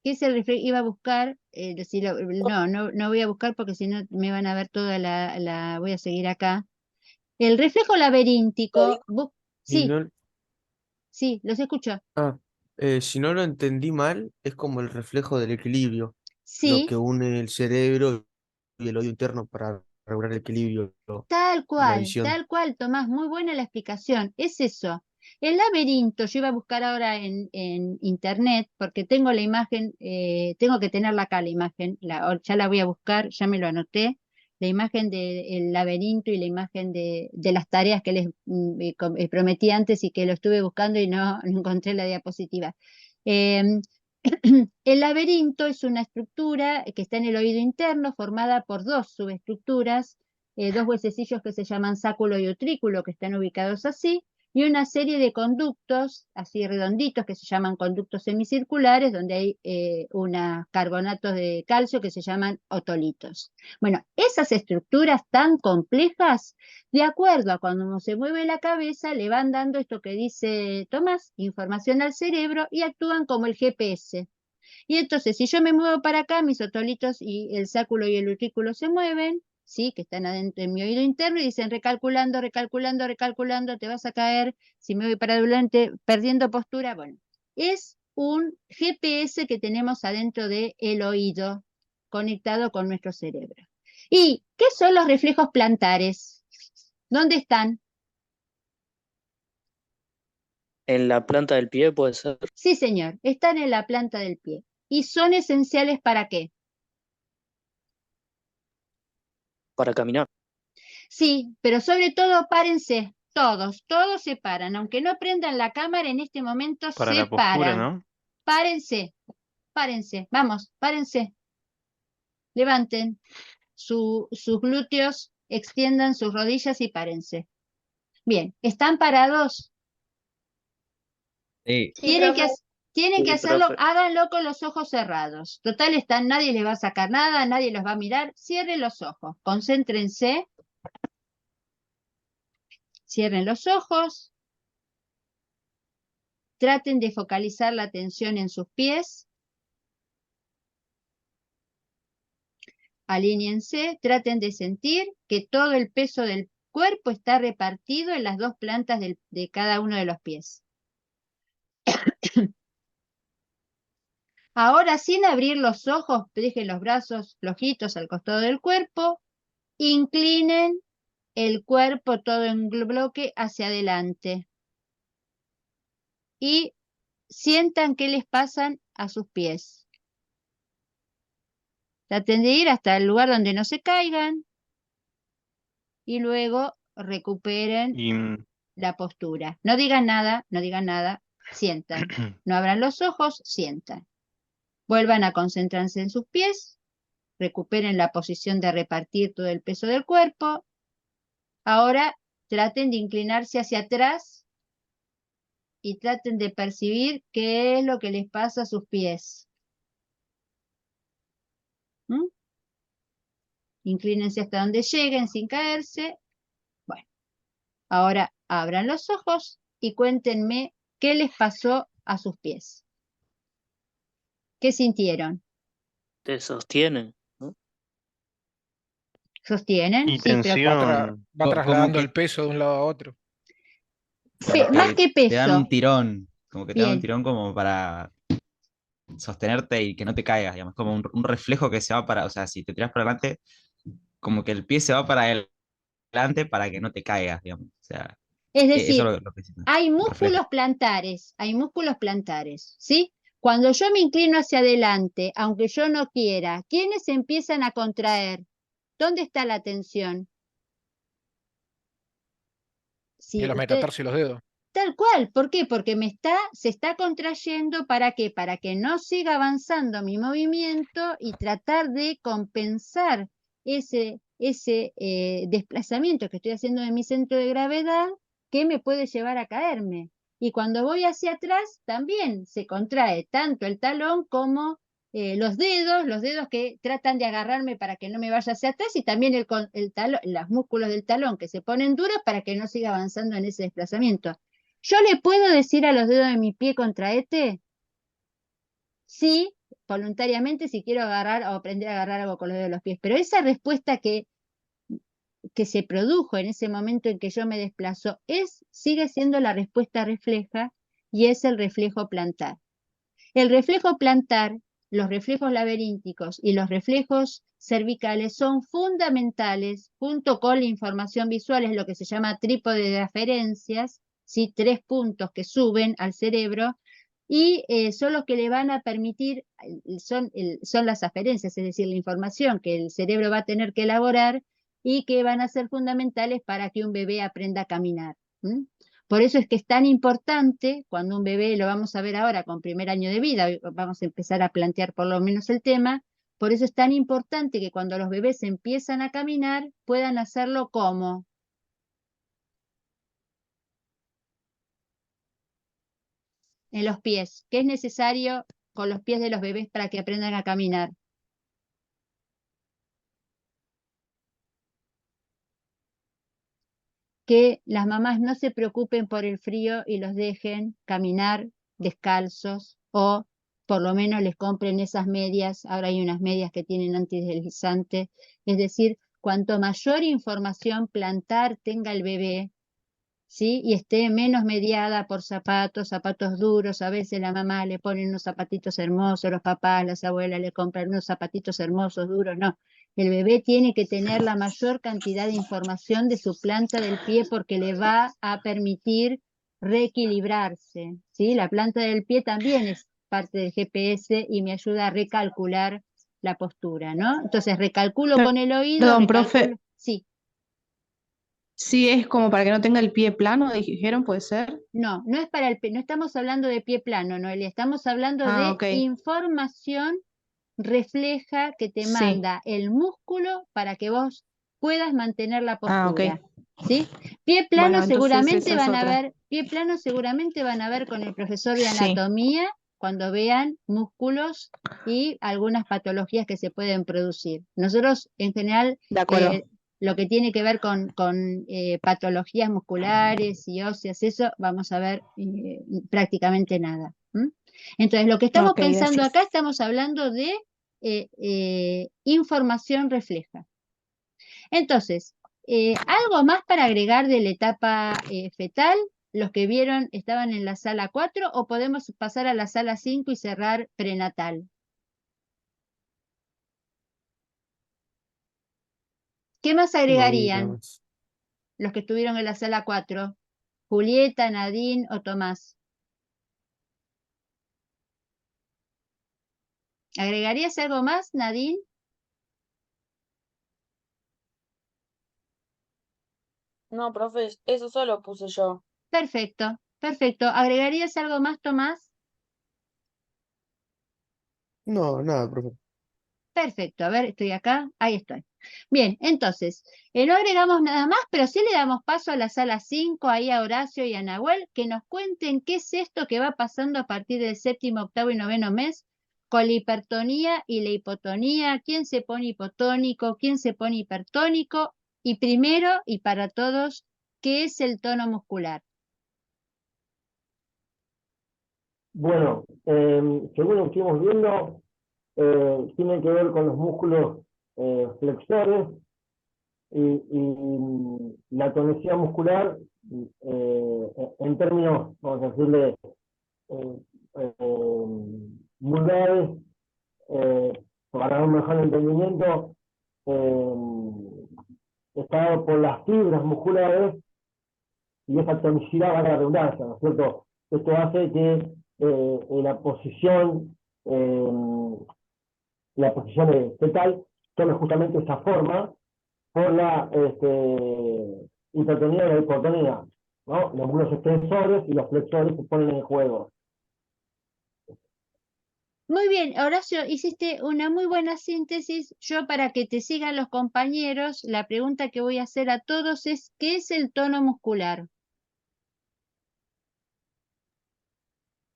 A: ¿Qué es el reflejo? Iba a buscar, no voy a buscar porque si no me van a ver toda voy a seguir acá. El reflejo laberíntico,
K: Y
A: sí,
K: no,
A: sí, los escucho.
K: si no lo entendí mal, es como el reflejo del equilibrio, lo
A: Sí,
K: que une el cerebro y el oído interno para regular el equilibrio y la visión.
A: tal cual, Tomás, muy buena la explicación, es eso. El laberinto, yo iba a buscar ahora en internet, porque tengo la imagen, tengo que tenerla acá la imagen, ya la voy a buscar, ya me lo anoté, la imagen del laberinto y la imagen de las tareas que les prometí antes y que lo estuve buscando y no encontré la diapositiva. Em, el laberinto es una estructura que está en el oído interno, formada por dos subestructuras, dos huesecillos que se llaman sáculo y utrículo, que están ubicados así, y una serie de conductos, así redonditos, que se llaman conductos semicirculares, donde hay unos carbonatos de calcio que se llaman otolitos. Bueno, esas estructuras tan complejas, de acuerdo a cuando uno se mueve la cabeza, le van dando esto que dice Tomás, información al cerebro, y actúan como el GPS. Y entonces, si yo me muevo para acá, mis otolitos y el sáculo y el utrículo se mueven, ¿sí? Que están adentro en mi oído interno y dicen recalculando, recalculando, recalculando, te vas a caer, si me voy para adelante, perdiendo postura. Bueno, es un GPS que tenemos adentro del oído, conectado con nuestro cerebro. ¿Y qué son los reflejos plantares? ¿Dónde están?
G: En la planta del pie puede ser
A: Sí, señor, están en la planta del pie. ¿Y son esenciales para qué?
G: para caminar,
A: Sí, pero sobre todo párense, todos se paran, aunque no prendan la cámara en este momento,
D: Para
A: se
D: la postura,
A: paran.
D: ¿no?
A: Párense, vamos, párense, levanten sus glúteos, extiendan sus rodillas y párense. Bien, ¿están parados?
C: Sí,
F: Sí,
A: Tienen que,
F: profe.
A: tienen que
G: sí,
A: hacerlo,
G: profe.
A: háganlo con los ojos cerrados. Total, nadie les va a sacar nada, nadie los va a mirar. Cierren los ojos, concéntrense, cierren los ojos. Traten de focalizar la atención en sus pies. Alíñense, traten de sentir que todo el peso del cuerpo está repartido en las dos plantas de cada uno de los pies. Ahora, sin abrir los ojos, dejen los brazos flojitos al costado del cuerpo, inclinen el cuerpo todo en bloque hacia adelante y sientan qué les pasan a sus pies. Traten de ir hasta el lugar donde no se caigan y luego recuperen
D: Y
A: la postura. No digan nada, sientan. No abran los ojos, sientan. Vuelvan a concentrarse en sus pies, recuperen la posición de repartir todo el peso del cuerpo. Ahora traten de inclinarse hacia atrás y traten de percibir qué es lo que les pasa a sus pies. ¿Mm? Inclínense hasta donde lleguen sin caerse. Bueno, ahora abran los ojos y cuéntenme qué les pasó a sus pies. ¿Qué sintieron?
G: Te sostienen, ¿no?
A: ¿Sostienen?
D: y
A: Sí, pero
D: tensión.
B: Va
C: Como
B: trasladando
C: que,
B: el peso de un lado a otro.
C: como
A: más
C: que
A: que
C: te dan un
A: peso.
C: tirón, como que te dan un
A: Bien.
C: tirón como para sostenerte y que no te caigas, digamos, como un reflejo que se va para, o sea, si te tiras para adelante, como que el pie se va para adelante para que no te caigas, digamos. O sea,
A: Es
C: eso
A: decir,
C: es lo que siento,
A: hay
C: un reflejo.
A: músculos plantares, ¿sí? Cuando yo me inclino hacia adelante, aunque yo no quiera, ¿quiénes empiezan a contraer? ¿Dónde está la tensión?
B: Y
A: Si
B: los
A: usted,
B: metatarsos y los dedos.
A: tal cual, ¿por qué? Porque se está contrayendo, ¿para qué? Para que no siga avanzando mi movimiento y tratar de compensar ese desplazamiento que estoy haciendo de mi centro de gravedad que me puede llevar a caerme. Y cuando voy hacia atrás también se contrae tanto el talón como los dedos que tratan de agarrarme para que no me vaya hacia atrás y también los músculos del talón que se ponen duros para que no siga avanzando en ese desplazamiento. ¿Yo le puedo decir a los dedos de mi pie contraete? Sí, voluntariamente si quiero agarrar o aprender a agarrar algo con los dedos de los pies, pero esa respuesta que se produjo en ese momento en que yo me desplazo sigue siendo la respuesta refleja y es el reflejo plantar. El reflejo plantar, los reflejos laberínticos y los reflejos cervicales son fundamentales junto con la información visual, es lo que se llama trípode de aferencias, ¿sí? 3 puntos que suben al cerebro y son los que le van a permitir, son las aferencias, es decir, la información que el cerebro va a tener que elaborar y que van a ser fundamentales para que un bebé aprenda a caminar. ¿Mm? Por eso es que es tan importante cuando un bebé, lo vamos a ver ahora con primer año de vida, vamos a empezar a plantear por lo menos el tema, por eso es tan importante que cuando los bebés empiezan a caminar puedan hacerlo como en los pies. ¿Qué es necesario con los pies de los bebés para que aprendan a caminar? Que las mamás no se preocupen por el frío y los dejen caminar descalzos o por lo menos les compren esas medias. Ahora hay unas medias que tienen antideslizante. Es decir, cuanto mayor información plantar tenga el bebé, ¿sí? Y esté menos mediada por zapatos duros. A veces la mamá le pone unos zapatitos hermosos, los papás, las abuelas le compran unos zapatitos hermosos, duros. No, el bebé tiene que tener la mayor cantidad de información de su planta del pie porque le va a permitir reequilibrarse, ¿sí? La planta del pie también es parte del GPS y me ayuda a recalcular la postura, ¿no? Entonces recalculo con el oído,
I: Perdón, profe,
A: recalculo, sí.
I: sí es como para que no tenga el pie plano, dijeron, ¿puede ser?
A: No, no es para el pie, no estamos hablando de pie plano, Noelia, estamos hablando
I: Ah,
A: de
I: ok.
A: información refleja que te
I: Sí.
A: manda el músculo para que vos puedas mantener la
I: Ah, ok.
A: postura, ¿sí? Pie plano
I: Bueno, entonces
A: seguramente
I: esa es
A: van a
I: otra.
A: ver, pie plano seguramente van a ver con el profesor de
I: Sí.
A: anatomía cuando vean músculos y algunas patologías que se pueden producir. Nosotros en general
I: De acuerdo.
A: lo que tiene que ver con patologías musculares y óseas, eso vamos a ver prácticamente nada. ¿M? Entonces, lo que estamos
I: Ok,
A: pensando
I: gracias.
A: acá, estamos hablando de información refleja. Entonces, ¿algo más para agregar de la etapa fetal? ¿Los que vieron estaban en la sala 4 o podemos pasar a la sala 5 y cerrar prenatal? ¿Qué más
K: No, nada
A: agregarían
K: más.
A: los que estuvieron en la sala 4? Julieta, Nadine o Tomás. ¿Agregarías algo más, Nadine?
J: No, profe, eso solo puse yo.
A: Perfecto, perfecto. ¿Agregarías algo más, Tomás?
K: No, nada, profe.
A: Perfecto, a ver, estoy acá, ahí estoy. Bien, entonces, no agregamos nada más, pero sí le damos paso a la sala 5, ahí a Horacio y a Nahuel, que nos cuenten qué es esto que va pasando a partir del séptimo, octavo y noveno mes con la hipertonía y la hipotonía, quién se pone hipotónico, quién se pone hipertónico, y primero y para todos, ¿qué es el tono muscular?
H: Bueno, según lo que estuvimos viendo, tiene que ver con los músculos flexores y la tonicidad muscular, en términos, vamos a decirle, eh, eh, vulgares, para un mejor entendimiento, está dado por las fibras musculares y esa tonicidad va a la redundancia, ¿no es cierto? Esto hace que la posición fetal tome justamente esa forma por la hipertonía y la hipotonía, ¿no? Los músculos extensores y los flexores se ponen en juego.
A: Muy bien, Horacio, hiciste una muy buena síntesis. Yo, para que te sigan los compañeros, la pregunta que voy a hacer a todos es, ¿qué es el tono muscular?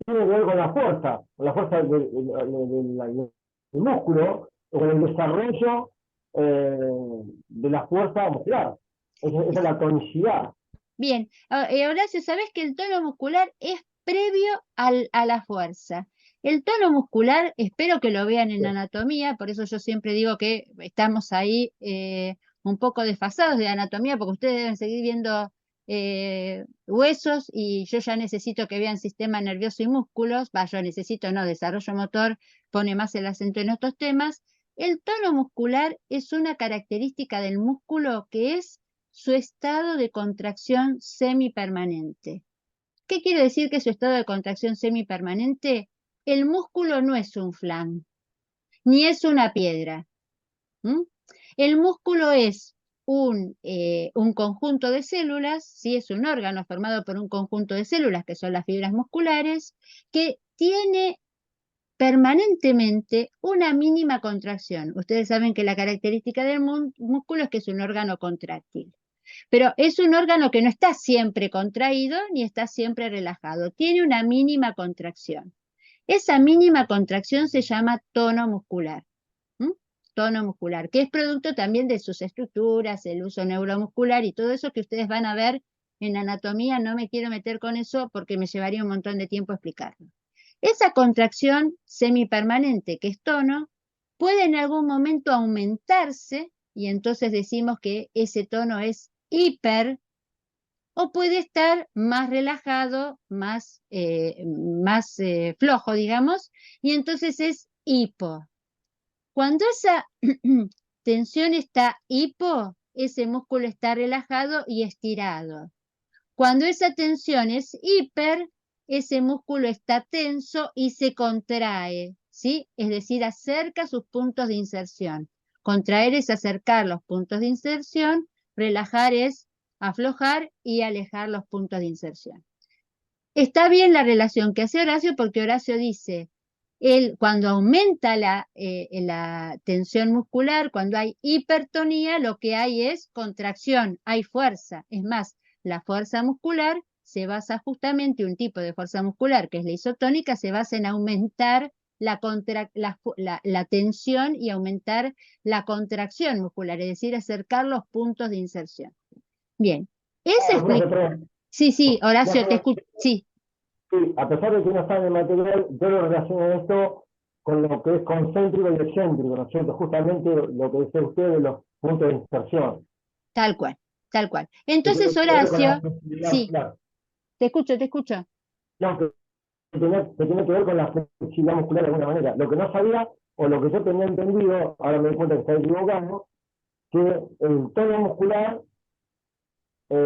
H: Tiene que ver con la fuerza del músculo, con el desarrollo de la fuerza muscular. Esa es la tonicidad.
A: Bien, Horacio, ¿sabes que el tono muscular es previo a la fuerza? El tono muscular, espero que lo vean en anatomía, por eso yo siempre digo que estamos ahí un poco desfasados de anatomía, porque ustedes deben seguir viendo huesos y yo ya necesito que vean sistema nervioso y músculos, yo necesito, no, desarrollo motor, pone más el acento en estos temas. El tono muscular es una característica del músculo que es su estado de contracción semipermanente. ¿Qué quiere decir que su estado de contracción semipermanente? El músculo no es un flan, ni es una piedra. El músculo es un conjunto de células, ¿sí? Es un órgano formado por un conjunto de células, que son las fibras musculares, que tiene permanentemente una mínima contracción. Ustedes saben que la característica del músculo es que es un órgano contráctil. Pero es un órgano que no está siempre contraído ni está siempre relajado. Tiene una mínima contracción. Esa mínima contracción se llama tono muscular. Tono muscular, que es producto también de sus estructuras, el uso neuromuscular y todo eso que ustedes van a ver en anatomía. No me quiero meter con eso porque me llevaría un montón de tiempo explicarlo. Esa contracción semipermanente, que es tono, puede en algún momento aumentarse y entonces decimos que ese tono es hiper, o puede estar más relajado, más flojo, digamos, y entonces es hipo. Cuando esa tensión está hipo, ese músculo está relajado y estirado. Cuando esa tensión es hiper, ese músculo está tenso y se contrae, ¿sí? Es decir, acerca sus puntos de inserción. Contraer es acercar los puntos de inserción, relajar es aflojar y alejar los puntos de inserción. Está bien la relación que hace Horacio, porque Horacio dice, cuando aumenta la tensión muscular, cuando hay hipertonía, lo que hay es contracción, hay fuerza. Es más, la fuerza muscular se basa justamente, un tipo de fuerza muscular que es la isotónica, se basa en aumentar la tensión y aumentar la contracción muscular, es decir, acercar los puntos de inserción. Bien, Sí, Horacio, te escucho. Sí.
H: Sí, a pesar de que no está en el material, yo lo relaciono esto con lo que es concéntrico y excéntrico, ¿no es cierto? Justamente lo que decía usted de los puntos de inserción.
A: Tal cual, tal cual.
H: Que
A: Entonces,
H: tiene que ver con la
A: Horacio,
H: flexibilidad
A: sí,
H: muscular.
A: te escucho, te escucho.
H: No, que tiene que ver con la flexibilidad muscular de alguna manera. Lo que no sabía, o lo que yo tenía entendido, ahora me doy cuenta que está equivocado, que el tono muscular es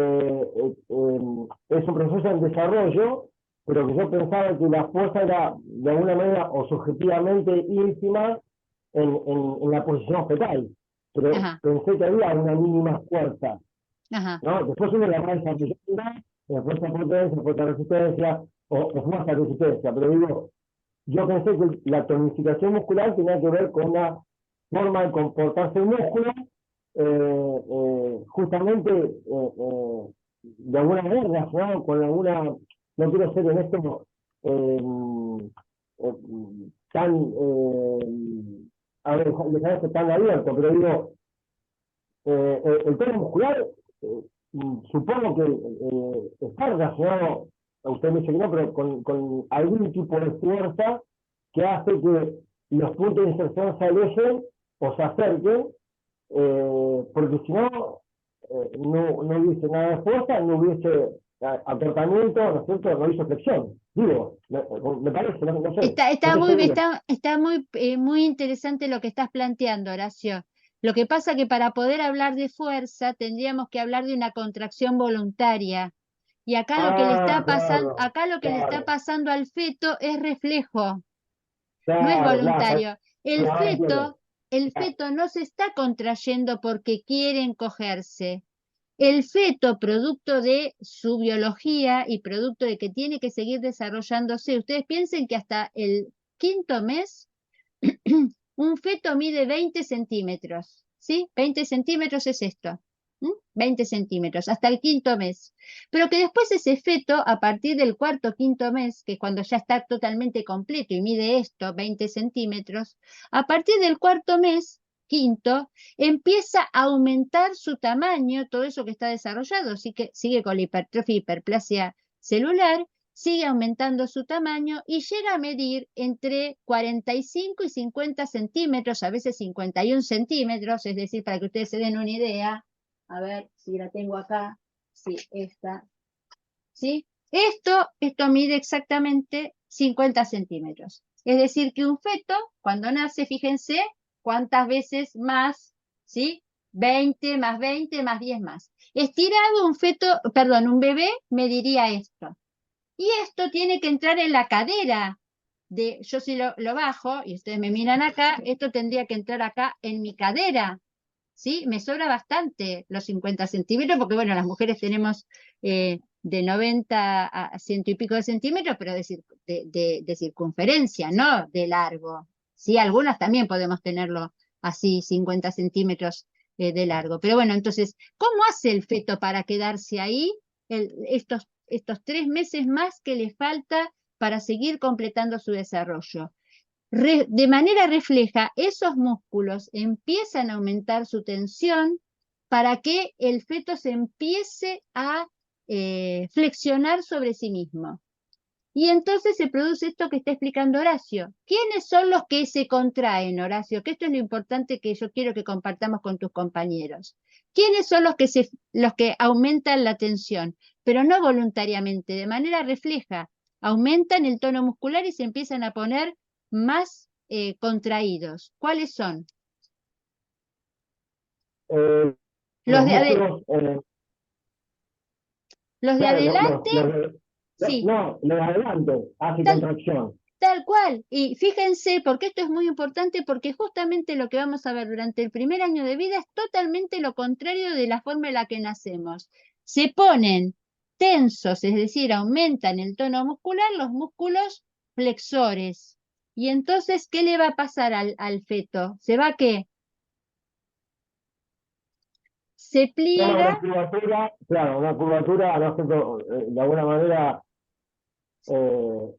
H: un proceso en desarrollo, pero que yo pensaba que la fuerza era de alguna manera o subjetivamente ínfima en la posición fetal, pero
A: Ajá,
H: pensé que había una mínima fuerza,
A: ajá.
H: ¿no? Después uno la va desarrollando, la fuerza potencia, fuerza resistencia, o fuerza resistencia, pero digo, yo pensé que la tonificación muscular tenía que ver con la forma de comportarse el músculo, justamente de alguna manera relacionado con alguna, no quiero ser en esto tan, a ver, dejar esto tan abierto, pero digo, el tono muscular, supongo que está relacionado, usted me dice que no, pero con algún tipo de fuerza que hace que los puntos de inserción se alejen o se acerquen, porque si no, no hubiese nada de fuerza, no hubiese acortamiento, ¿no es cierto? No hubiese flexión. Digo, me parece, no sé,
A: Está,
H: no
A: está
H: estoy
A: muy,
H: seguro.
A: está muy, muy interesante lo que estás planteando, Horacio. Lo que pasa que para poder hablar de fuerza tendríamos que hablar de una contracción voluntaria. Y acá lo que le está pasando,
H: Claro,
A: acá lo que le está
H: claro,
A: pasando al feto es reflejo, no es
H: claro, claro,
A: voluntario.
H: ahora entiendo.
A: El feto no se está contrayendo porque quiere encogerse. El feto, producto de su biología y producto de que tiene que seguir desarrollándose, ustedes piensen que hasta el quinto mes un feto mide 20 centímetros, ¿sí? 20 centímetros es esto, 20 centímetros, hasta el quinto mes. Pero que después ese feto, a partir del cuarto o quinto mes, que es cuando ya está totalmente completo y mide esto, 20 centímetros, a partir del cuarto mes, quinto, empieza a aumentar su tamaño, todo eso que está desarrollado, así que sigue con la hipertrofia y hiperplasia celular, sigue aumentando su tamaño y llega a medir entre 45 y 50 centímetros, a veces 51 centímetros, es decir, para que ustedes se den una idea, a ver si la tengo acá, sí, esta, ¿sí? Esto mide exactamente 50 centímetros. Es decir, que un feto, cuando nace, fíjense cuántas veces más, ¿sí? 20 más 20 más 10 más. Estirado un feto, perdón, un bebé mediría esto. Y esto tiene que entrar en la cadera. Yo si lo bajo, y ustedes me miran acá, esto tendría que entrar acá en mi cadera. ¿Sí? Me sobra bastante los 50 centímetros, porque bueno, las mujeres tenemos de 90 a 100 y pico de centímetros, pero de circunferencia, no de largo. Sí, algunas también podemos tenerlo así, 50 centímetros de largo. Pero bueno, entonces, ¿cómo hace el feto para quedarse ahí estos 3 meses más que le falta para seguir completando su desarrollo? De manera refleja, esos músculos empiezan a aumentar su tensión para que el feto se empiece a flexionar sobre sí mismo. Y entonces se produce esto que está explicando Horacio. ¿Quiénes son los que se contraen, Horacio? Que esto es lo importante que yo quiero que compartamos con tus compañeros. ¿Quiénes son los que aumentan la tensión? Pero no voluntariamente, de manera refleja. Aumentan el tono muscular y se empiezan a poner más contraídos. ¿Cuáles son?
H: Los
A: Los de,
H: músculos,
A: los de
H: claro,
A: adelante, sí.
H: no, los de adelante, hace
A: Tal,
H: contracción.
A: Tal cual. Y fíjense, porque esto es muy importante, porque justamente lo que vamos a ver durante el primer año de vida es totalmente lo contrario de la forma en la que nacemos. Se ponen tensos, es decir, aumentan el tono muscular, los músculos flexores. Y entonces, ¿qué le va a pasar al feto? ¿Se va a qué? Se pliega.
H: Una curvatura, claro, una curvatura, no sé, de alguna manera, por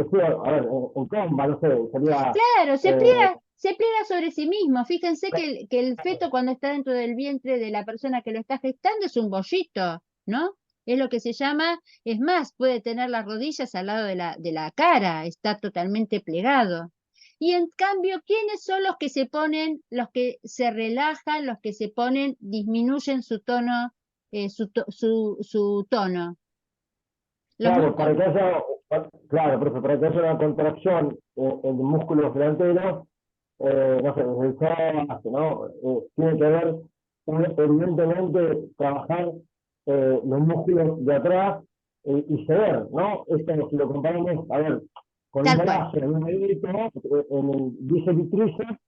H: ejemplo, a ver, en comba, no sé, sería,
A: Claro,
H: eh,
A: se pliega sobre sí mismo. Fíjense que el feto cuando está dentro del vientre de la persona que lo está gestando es un bollito, ¿no? Es lo que se llama, es más, puede tener las rodillas al lado de la cara, está totalmente plegado. Y en cambio, ¿quiénes son los que se ponen, los que se relajan, los que se ponen, disminuyen su tono, su tono? Los
H: Claro, para
A: músculos.
H: que haya, claro, profe, para que haya una contracción en los músculos delanteros, no sé, desde el psoas, ¿no? Tiene que ver, evidentemente, trabajar los músculos de atrás y ceder, ¿no? Esto, si lo comparamos, a ver, con un
A: Tal cual,
H: brazo, en un dedito, en el bíceps y tríceps,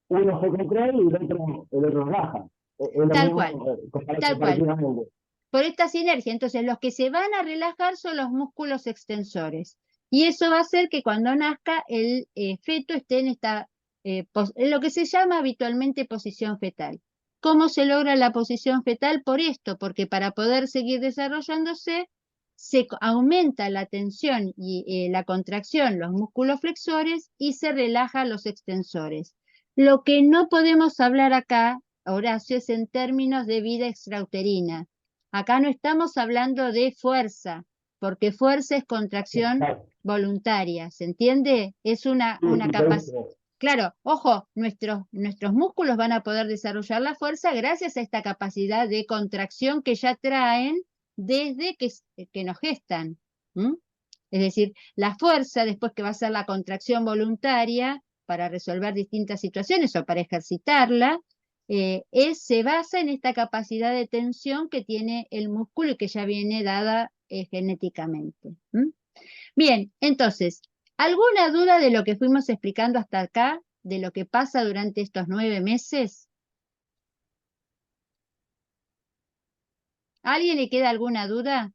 H: uno se contrae y el otro relaja. Es lo
A: tal cual,
H: mismo,
A: tal cual.
H: comparativamente.
A: Por esta sinergia. Entonces, los que se van a relajar son los músculos extensores. Y eso va a hacer que cuando nazca el feto esté en esta, en lo que se llama habitualmente posición fetal. ¿Cómo se logra la posición fetal? Por esto, porque para poder seguir desarrollándose, aumenta la tensión y la contracción, los músculos flexores, y se relaja los extensores. Lo que no podemos hablar acá, Horacio, es en términos de vida extrauterina. Acá no estamos hablando de fuerza, porque fuerza es contracción
H: Exacto.
A: voluntaria, ¿se entiende? Es una capacidad. Claro, ojo, nuestros músculos van a poder desarrollar la fuerza gracias a esta capacidad de contracción que ya traen desde que nos gestan. ¿Mm? Es decir, la fuerza, después que va a ser la contracción voluntaria para resolver distintas situaciones o para ejercitarla, se basa en esta capacidad de tensión que tiene el músculo y que ya viene dada genéticamente. ¿Mm? Bien, entonces, ¿alguna duda de lo que fuimos explicando hasta acá, de lo que pasa durante estos 9 meses? ¿A alguien le queda alguna duda?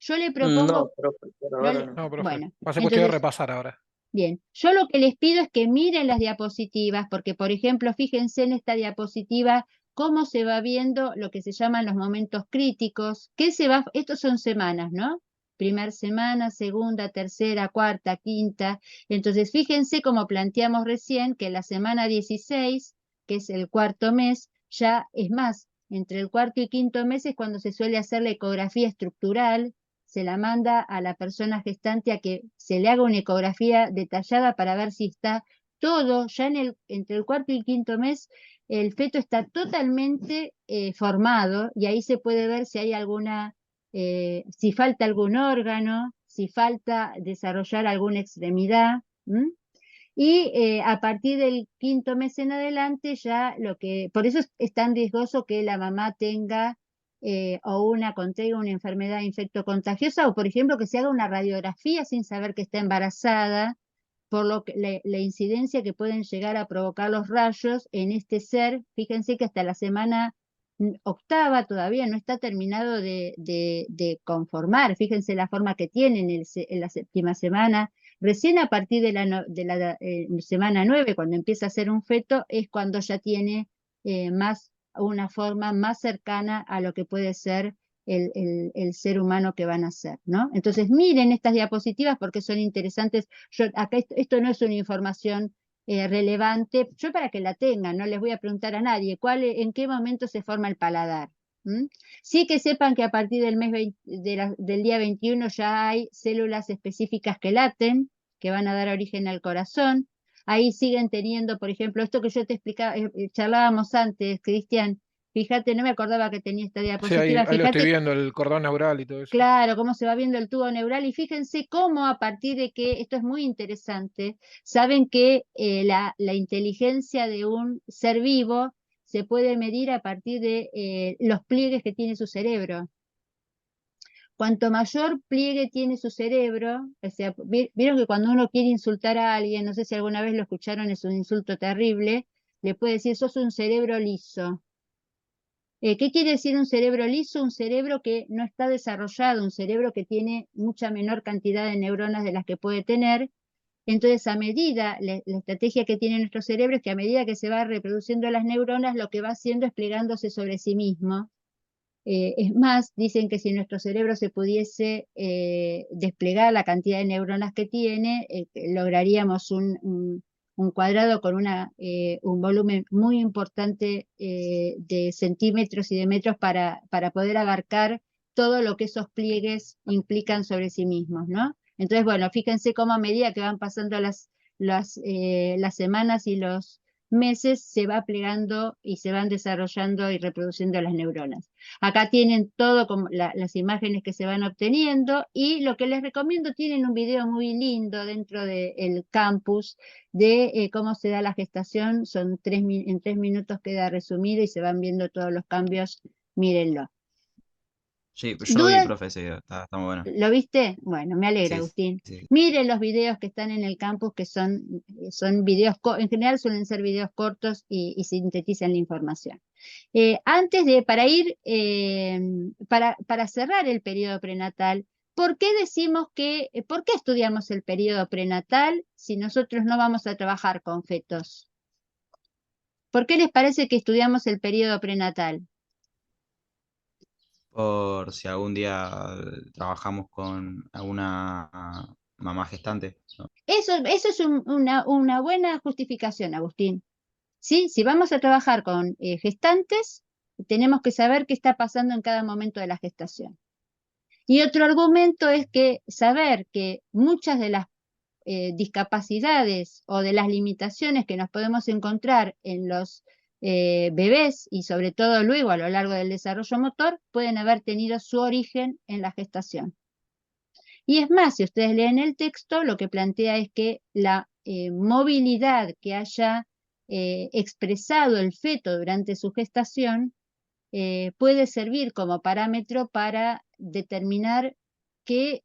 A: Yo le propongo,
G: No, profe, por
A: no
G: ahora
A: le-
G: no.
B: No, profe.
A: bueno,
B: Hace cuestión de
A: entonces,
B: repasar ahora.
A: bien, yo lo que les pido es que miren las diapositivas, porque por ejemplo, fíjense en esta diapositiva cómo se va viendo lo que se llaman los momentos críticos, estos son semanas, ¿no? Primer semana, segunda, tercera, cuarta, quinta. Entonces, fíjense como planteamos recién que la semana 16, que es el cuarto mes, ya es más, entre el cuarto y quinto mes es cuando se suele hacer la ecografía estructural, se la manda a la persona gestante a que se le haga una ecografía detallada para ver si está todo, ya entre el cuarto y el quinto mes, el feto está totalmente formado y ahí se puede ver si hay si falta algún órgano, si falta desarrollar alguna extremidad. ¿M? Y a partir del quinto mes en adelante ya por eso es tan riesgoso que la mamá tenga contraiga una enfermedad infectocontagiosa o por ejemplo que se haga una radiografía sin saber que está embarazada, por lo que la incidencia que pueden llegar a provocar los rayos en este ser. Fíjense que hasta la semana octava todavía no está terminado de conformar, fíjense la forma que tiene en la séptima semana. Recién a partir de la semana 9, cuando empieza a ser un feto, es cuando ya tiene una forma más cercana a lo que puede ser el ser humano que van a ser, ¿no? Entonces miren estas diapositivas porque son interesantes. Acá esto no es una información relevante, yo para que la tengan, no les voy a preguntar a nadie en qué momento se forma el paladar. ¿Mm? Sí que sepan que a partir del del día 21 ya hay células específicas que laten, que van a dar origen al corazón. Ahí siguen teniendo, por ejemplo, esto que yo te explicaba, charlábamos antes, Cristian, fíjate, no me acordaba que tenía esta
B: Sí,
A: diapositiva,
B: ahí lo estoy
A: fíjate,
B: viendo, el cordón neural y todo eso.
A: claro, cómo se va viendo el tubo neural y fíjense cómo a partir de que, esto es muy interesante, saben que la inteligencia de un ser vivo se puede medir a partir de los pliegues que tiene su cerebro. Cuanto mayor pliegue tiene su cerebro, o sea, vieron que cuando uno quiere insultar a alguien, no sé si alguna vez lo escucharon, es un insulto terrible, le puede decir, sos un cerebro liso. ¿Qué quiere decir un cerebro liso? Un cerebro que no está desarrollado, un cerebro que tiene mucha menor cantidad de neuronas de las que puede tener. Entonces, la estrategia que tiene nuestro cerebro es que a medida que se va reproduciendo las neuronas, lo que va haciendo es plegándose sobre sí mismo. Es más, dicen que si nuestro cerebro se pudiese desplegar la cantidad de neuronas que tiene, lograríamos un cuadrado con un volumen muy importante de centímetros y de metros para poder abarcar todo lo que esos pliegues implican sobre sí mismos, ¿no? Entonces, bueno, fíjense cómo a medida que van pasando las semanas y los meses se va plegando y se van desarrollando y reproduciendo las neuronas. Acá tienen todo como las imágenes que se van obteniendo y lo que les recomiendo, tienen un video muy lindo dentro del campus de cómo se da la gestación, en 3 minutos queda resumido y se van viendo todos los cambios, mírenlo.
C: Sí, yo vi,
A: ¿Dudas?
C: profe, ese video, está muy bueno.
A: ¿Lo viste? Bueno, me alegra,
C: Sí,
A: Agustín.
C: sí.
A: Miren los videos que están en el campus, que son videos, en general suelen ser videos cortos y sintetizan la información. Para cerrar el periodo prenatal, ¿por qué estudiamos el periodo prenatal si nosotros no vamos a trabajar con fetos? ¿Por qué les parece que estudiamos el periodo prenatal?
C: Por si algún día trabajamos con alguna mamá gestante, ¿no?
A: Eso es una buena justificación, Agustín. ¿Sí? Si vamos a trabajar con gestantes, tenemos que saber qué está pasando en cada momento de la gestación. Y otro argumento es que saber que muchas de las discapacidades o de las limitaciones que nos podemos encontrar en los bebés y sobre todo luego a lo largo del desarrollo motor pueden haber tenido su origen en la gestación. Y es más, si ustedes leen el texto, lo que plantea es que la movilidad que haya expresado el feto durante su gestación puede servir como parámetro para determinar qué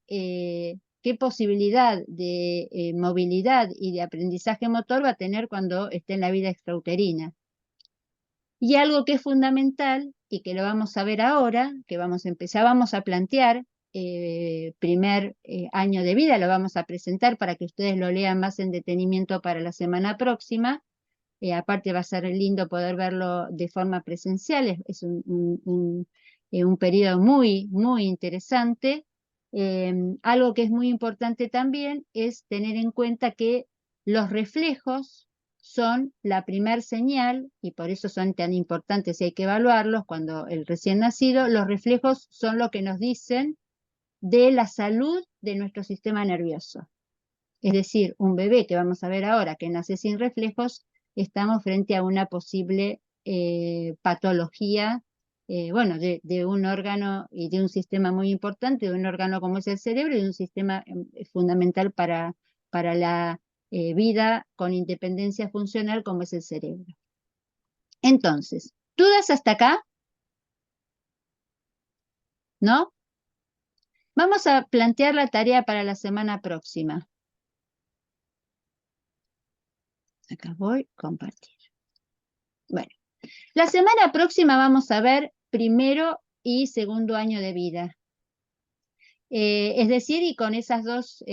A: posibilidad de movilidad y de aprendizaje motor va a tener cuando esté en la vida extrauterina. Y algo que es fundamental y que lo vamos a ver ahora, que vamos a plantear, primer año de vida, lo vamos a presentar para que ustedes lo lean más en detenimiento para la semana próxima. Aparte va a ser lindo poder verlo de forma presencial, es un periodo muy, muy interesante. Algo que es muy importante también es tener en cuenta que los reflejos son la primer señal, y por eso son tan importantes y hay que evaluarlos cuando el recién nacido, los reflejos son lo que nos dicen de la salud de nuestro sistema nervioso. Es decir, un bebé que vamos a ver ahora que nace sin reflejos, estamos frente a una posible patología, bueno, de un órgano y de un sistema muy importante, de un órgano como es el cerebro y de un sistema fundamental para la vida con independencia funcional como es el cerebro. Entonces, ¿dudas hasta acá? ¿No? Vamos a plantear la tarea para la semana próxima. Acá voy, compartir. Bueno, la semana próxima vamos a ver primero y segundo año de vida. Es decir, y con esas dos,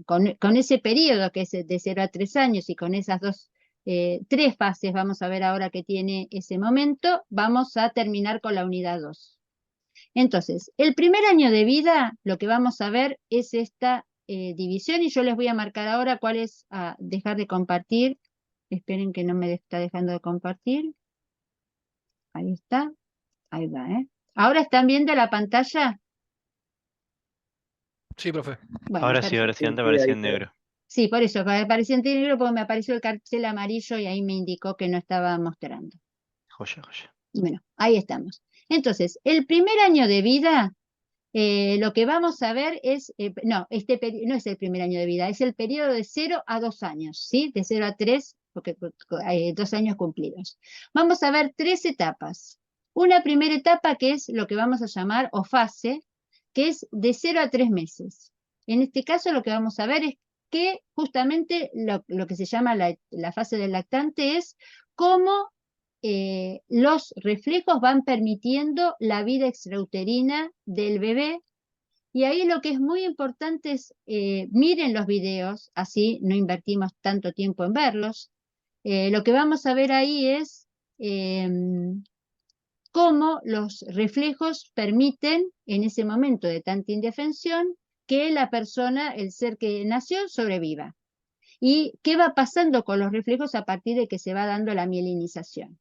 A: con ese periodo que es de 0 a 3 años y con esas tres fases, vamos a ver ahora que tiene ese momento, vamos a terminar con la unidad 2. Entonces, el primer año de vida, lo que vamos a ver es esta división y yo les voy a marcar ahora cuál es, dejar de compartir. Esperen que no me está dejando de compartir. Ahí está. Ahí va, ¿eh? ¿Ahora están viendo la pantalla?
B: Sí, profe.
A: Bueno,
D: Ahora sí,
A: perfecto.
D: antes aparecía en negro.
A: Sí, por eso, aparecía en negro porque me apareció el cartel amarillo y ahí me indicó que no estaba mostrando.
D: Joya, joya.
A: Bueno, ahí estamos. Entonces, el primer año de vida, lo que vamos a ver es, no es el primer año de vida, es el periodo de 0 a 2 años, ¿sí? De 0 a 3, porque hay 2 años cumplidos. Vamos a ver 3 etapas. Una primera etapa que es lo que vamos a llamar, o fase, que es de 0 a 3 meses. En este caso lo que vamos a ver es que justamente lo que se llama la fase del lactante es cómo los reflejos van permitiendo la vida extrauterina del bebé. Y ahí lo que es muy importante es, miren los videos, así no invertimos tanto tiempo en verlos. Lo que vamos a ver ahí es cómo los reflejos permiten, en ese momento de tanta indefensión, que la persona, el ser que nació, sobreviva. y qué va pasando con los reflejos a partir de que se va dando la mielinización.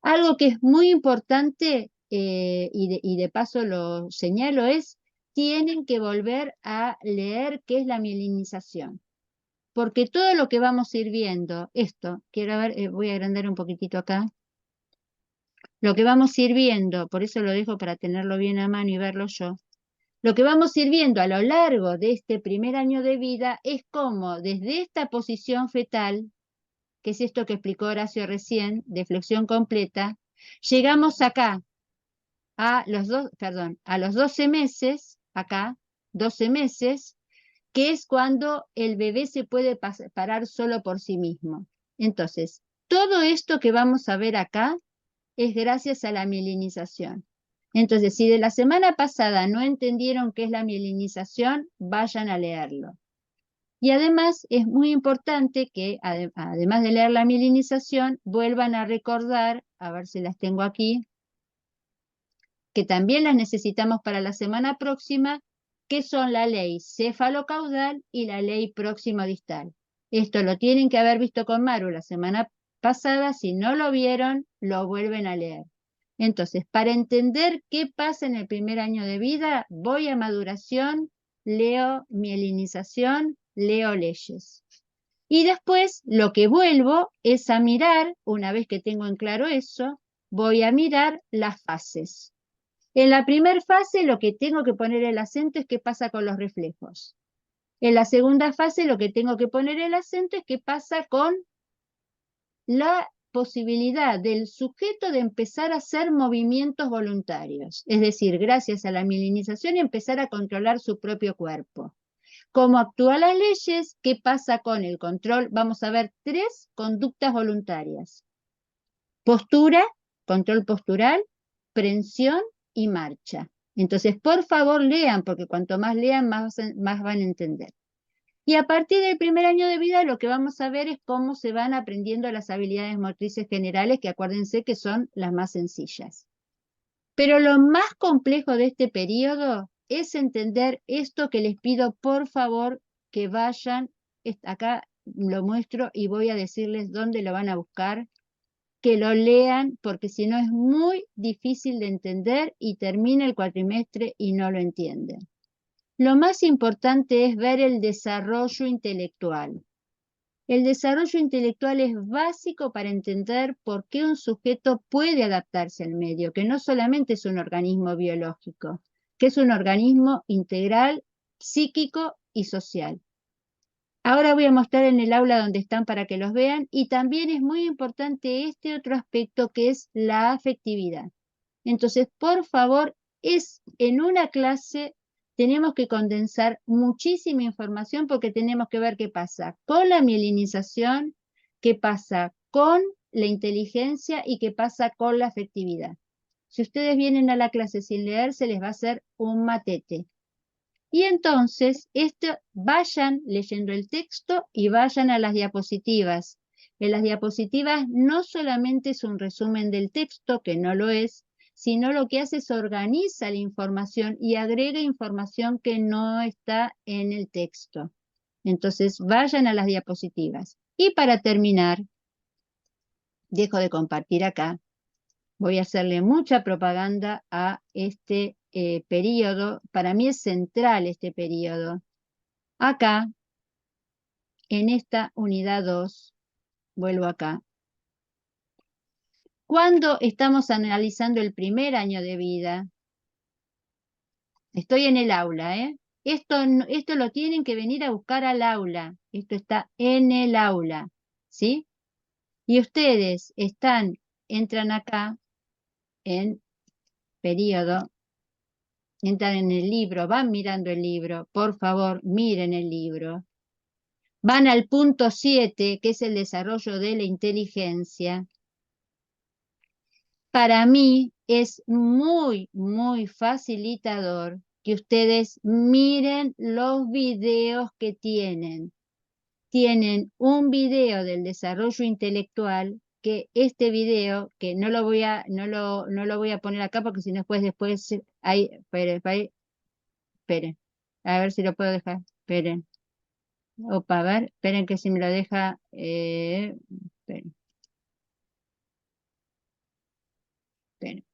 A: Algo que es muy importante, y de paso lo señalo, es tienen que volver a leer qué es la mielinización. Porque todo lo que vamos a ir viendo, esto, quiero ver, voy a agrandar un poquitito acá. Lo que vamos a ir viendo, por eso lo dejo para tenerlo bien a mano y verlo yo. Lo que vamos a ir viendo a lo largo de este primer año de vida es cómo desde esta posición fetal, que es esto que explicó Horacio recién, de flexión completa, llegamos acá a los 12 meses, acá, 12 meses, que es cuando el bebé se puede parar solo por sí mismo. Entonces, todo esto que vamos a ver acá es gracias a la mielinización. Entonces, si de la semana pasada no entendieron qué es la mielinización, vayan a leerlo. Y además es muy importante que, además de leer la mielinización, vuelvan a recordar, a ver si las tengo aquí, que también las necesitamos para la semana próxima, que son la ley cefalocaudal y la ley próximo-distal. Esto lo tienen que haber visto con Maru la semana pasada. Si no lo vieron, lo vuelven a leer. Entonces, para entender qué pasa en el primer año de vida, voy a maduración, leo mielinización, leo leyes. Y después lo que vuelvo es a mirar, una vez que tengo en claro eso, voy a mirar las fases. En la primera fase lo que tengo que poner el acento es qué pasa con los reflejos. En la segunda fase lo que tengo que poner el acento es qué pasa con la posibilidad del sujeto de empezar a hacer movimientos voluntarios, es decir, gracias a la mielinización empezar a controlar su propio cuerpo. ¿Cómo actúan las leyes? ¿Qué pasa con el control? Vamos a ver 3 conductas voluntarias. Postura, control postural, prensión y marcha. Entonces, por favor, lean, porque cuanto más lean, más van a entender. Y a partir del primer año de vida, lo que vamos a ver es cómo se van aprendiendo las habilidades motrices generales, que acuérdense que son las más sencillas. Pero lo más complejo de este periodo es entender esto que les pido, por favor, que vayan, acá lo muestro y voy a decirles dónde lo van a buscar, que lo lean, porque si no es muy difícil de entender y termina el cuatrimestre y no lo entienden. Lo más importante es ver el desarrollo intelectual. El desarrollo intelectual es básico para entender por qué un sujeto puede adaptarse al medio, que no solamente es un organismo biológico, que es un organismo integral, psíquico y social. Ahora voy a mostrar en el aula donde están para que los vean, y también es muy importante este otro aspecto que es la afectividad. Entonces, por favor, en una clase tenemos que condensar muchísima información porque tenemos que ver qué pasa con la mielinización, qué pasa con la inteligencia y qué pasa con la afectividad. Si ustedes vienen a la clase sin leer, se les va a hacer un matete. Y entonces, vayan leyendo el texto y vayan a las diapositivas. En las diapositivas no solamente es un resumen del texto, que no lo es, sino lo que hace es organiza la información y agrega información que no está en el texto. Entonces, vayan a las diapositivas. Y para terminar, dejo de compartir acá. Voy a hacerle mucha propaganda a este periodo. Para mí es central este periodo. Acá, en esta unidad 2, vuelvo acá. Cuando estamos analizando el primer año de vida, estoy en el aula, ¿eh? Esto lo tienen que venir a buscar al aula. Esto está en el aula, ¿sí? Y ustedes entran acá en periodo, entran en el libro, van mirando el libro, por favor, miren el libro. Van al punto 7, que es el desarrollo de la inteligencia. Para mí es muy, muy facilitador que ustedes miren los videos que tienen. Tienen un video del desarrollo intelectual, que este video, que no lo voy a poner acá porque si no después, ahí, esperen, a ver si lo puedo dejar, esperen. Opa, a ver, esperen que si me lo deja. Esperen, esperen.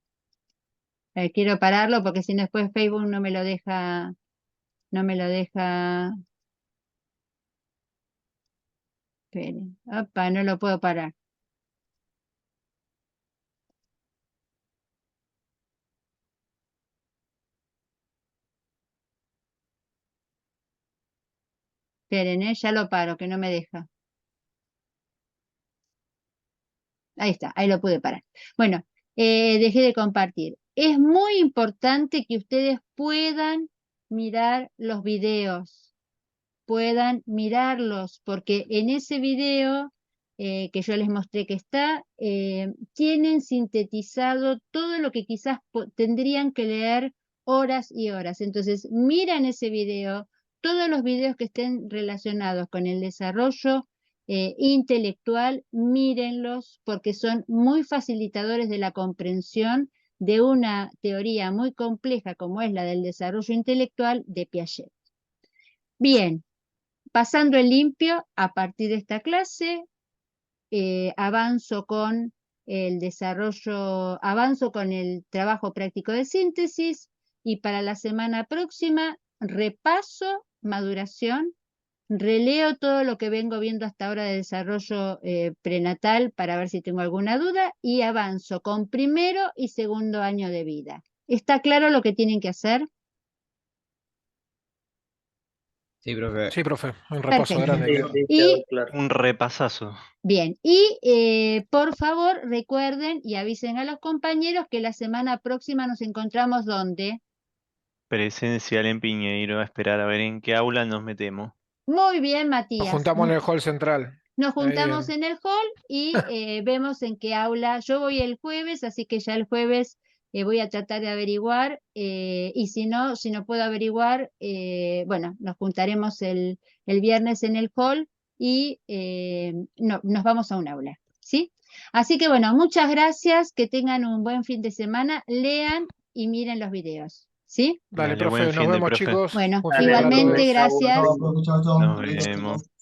A: Quiero pararlo porque si no después Facebook no me lo deja, no me lo deja. Esperen, opa, no lo puedo parar. Esperen, ya lo paro, que no me deja. Ahí está, ahí lo pude parar. Bueno, dejé de compartir. Es muy importante que ustedes puedan mirar los videos, puedan mirarlos, porque en ese video que yo les mostré que está, tienen sintetizado todo lo que quizás tendrían que leer horas y horas. Entonces, miran ese video, todos los videos que estén relacionados con el desarrollo intelectual, mírenlos, porque son muy facilitadores de la comprensión de una teoría muy compleja como es la del desarrollo intelectual de Piaget. Bien, pasando en limpio, a partir de esta clase, avanzo con el desarrollo, avanzo con el trabajo práctico de síntesis y para la semana próxima repaso maduración, releo todo lo que vengo viendo hasta ahora de desarrollo prenatal para ver si tengo alguna duda y avanzo con primero y segundo año de vida. ¿Está claro lo que tienen que hacer?
C: Sí, profe.
B: Sí, profe, un repaso
A: Perfecto.
B: grande.
G: Sí,
B: Quedó.
G: sí, quedó
A: Y
G: claro.
D: Un repasazo.
A: bien, y por favor recuerden y avisen a los compañeros que la semana próxima nos encontramos ¿dónde?
D: Presencial en Piñeiro, a esperar a ver en qué aula nos metemos.
A: Muy bien,
B: Nos
A: Matías.
B: juntamos en el hall central.
A: Nos
B: Ahí
A: juntamos en el hall y vemos en qué aula. Yo voy el jueves, así que ya el jueves voy a tratar de averiguar y si no puedo averiguar, bueno, nos juntaremos el viernes en el hall y nos vamos a un aula, ¿sí? Así que bueno, muchas gracias, que tengan un buen fin de semana, lean y miren los videos, ¿sí?
B: Dale,
D: Dale, buen
B: profe, nos
D: fin de
B: vemos,
D: profe.
B: chicos.
A: Bueno,
B: Un fin de semana a
A: igualmente,
B: todos.
A: gracias.
K: Chao, chao, chao.
D: Nos
K: Listo.
D: vemos.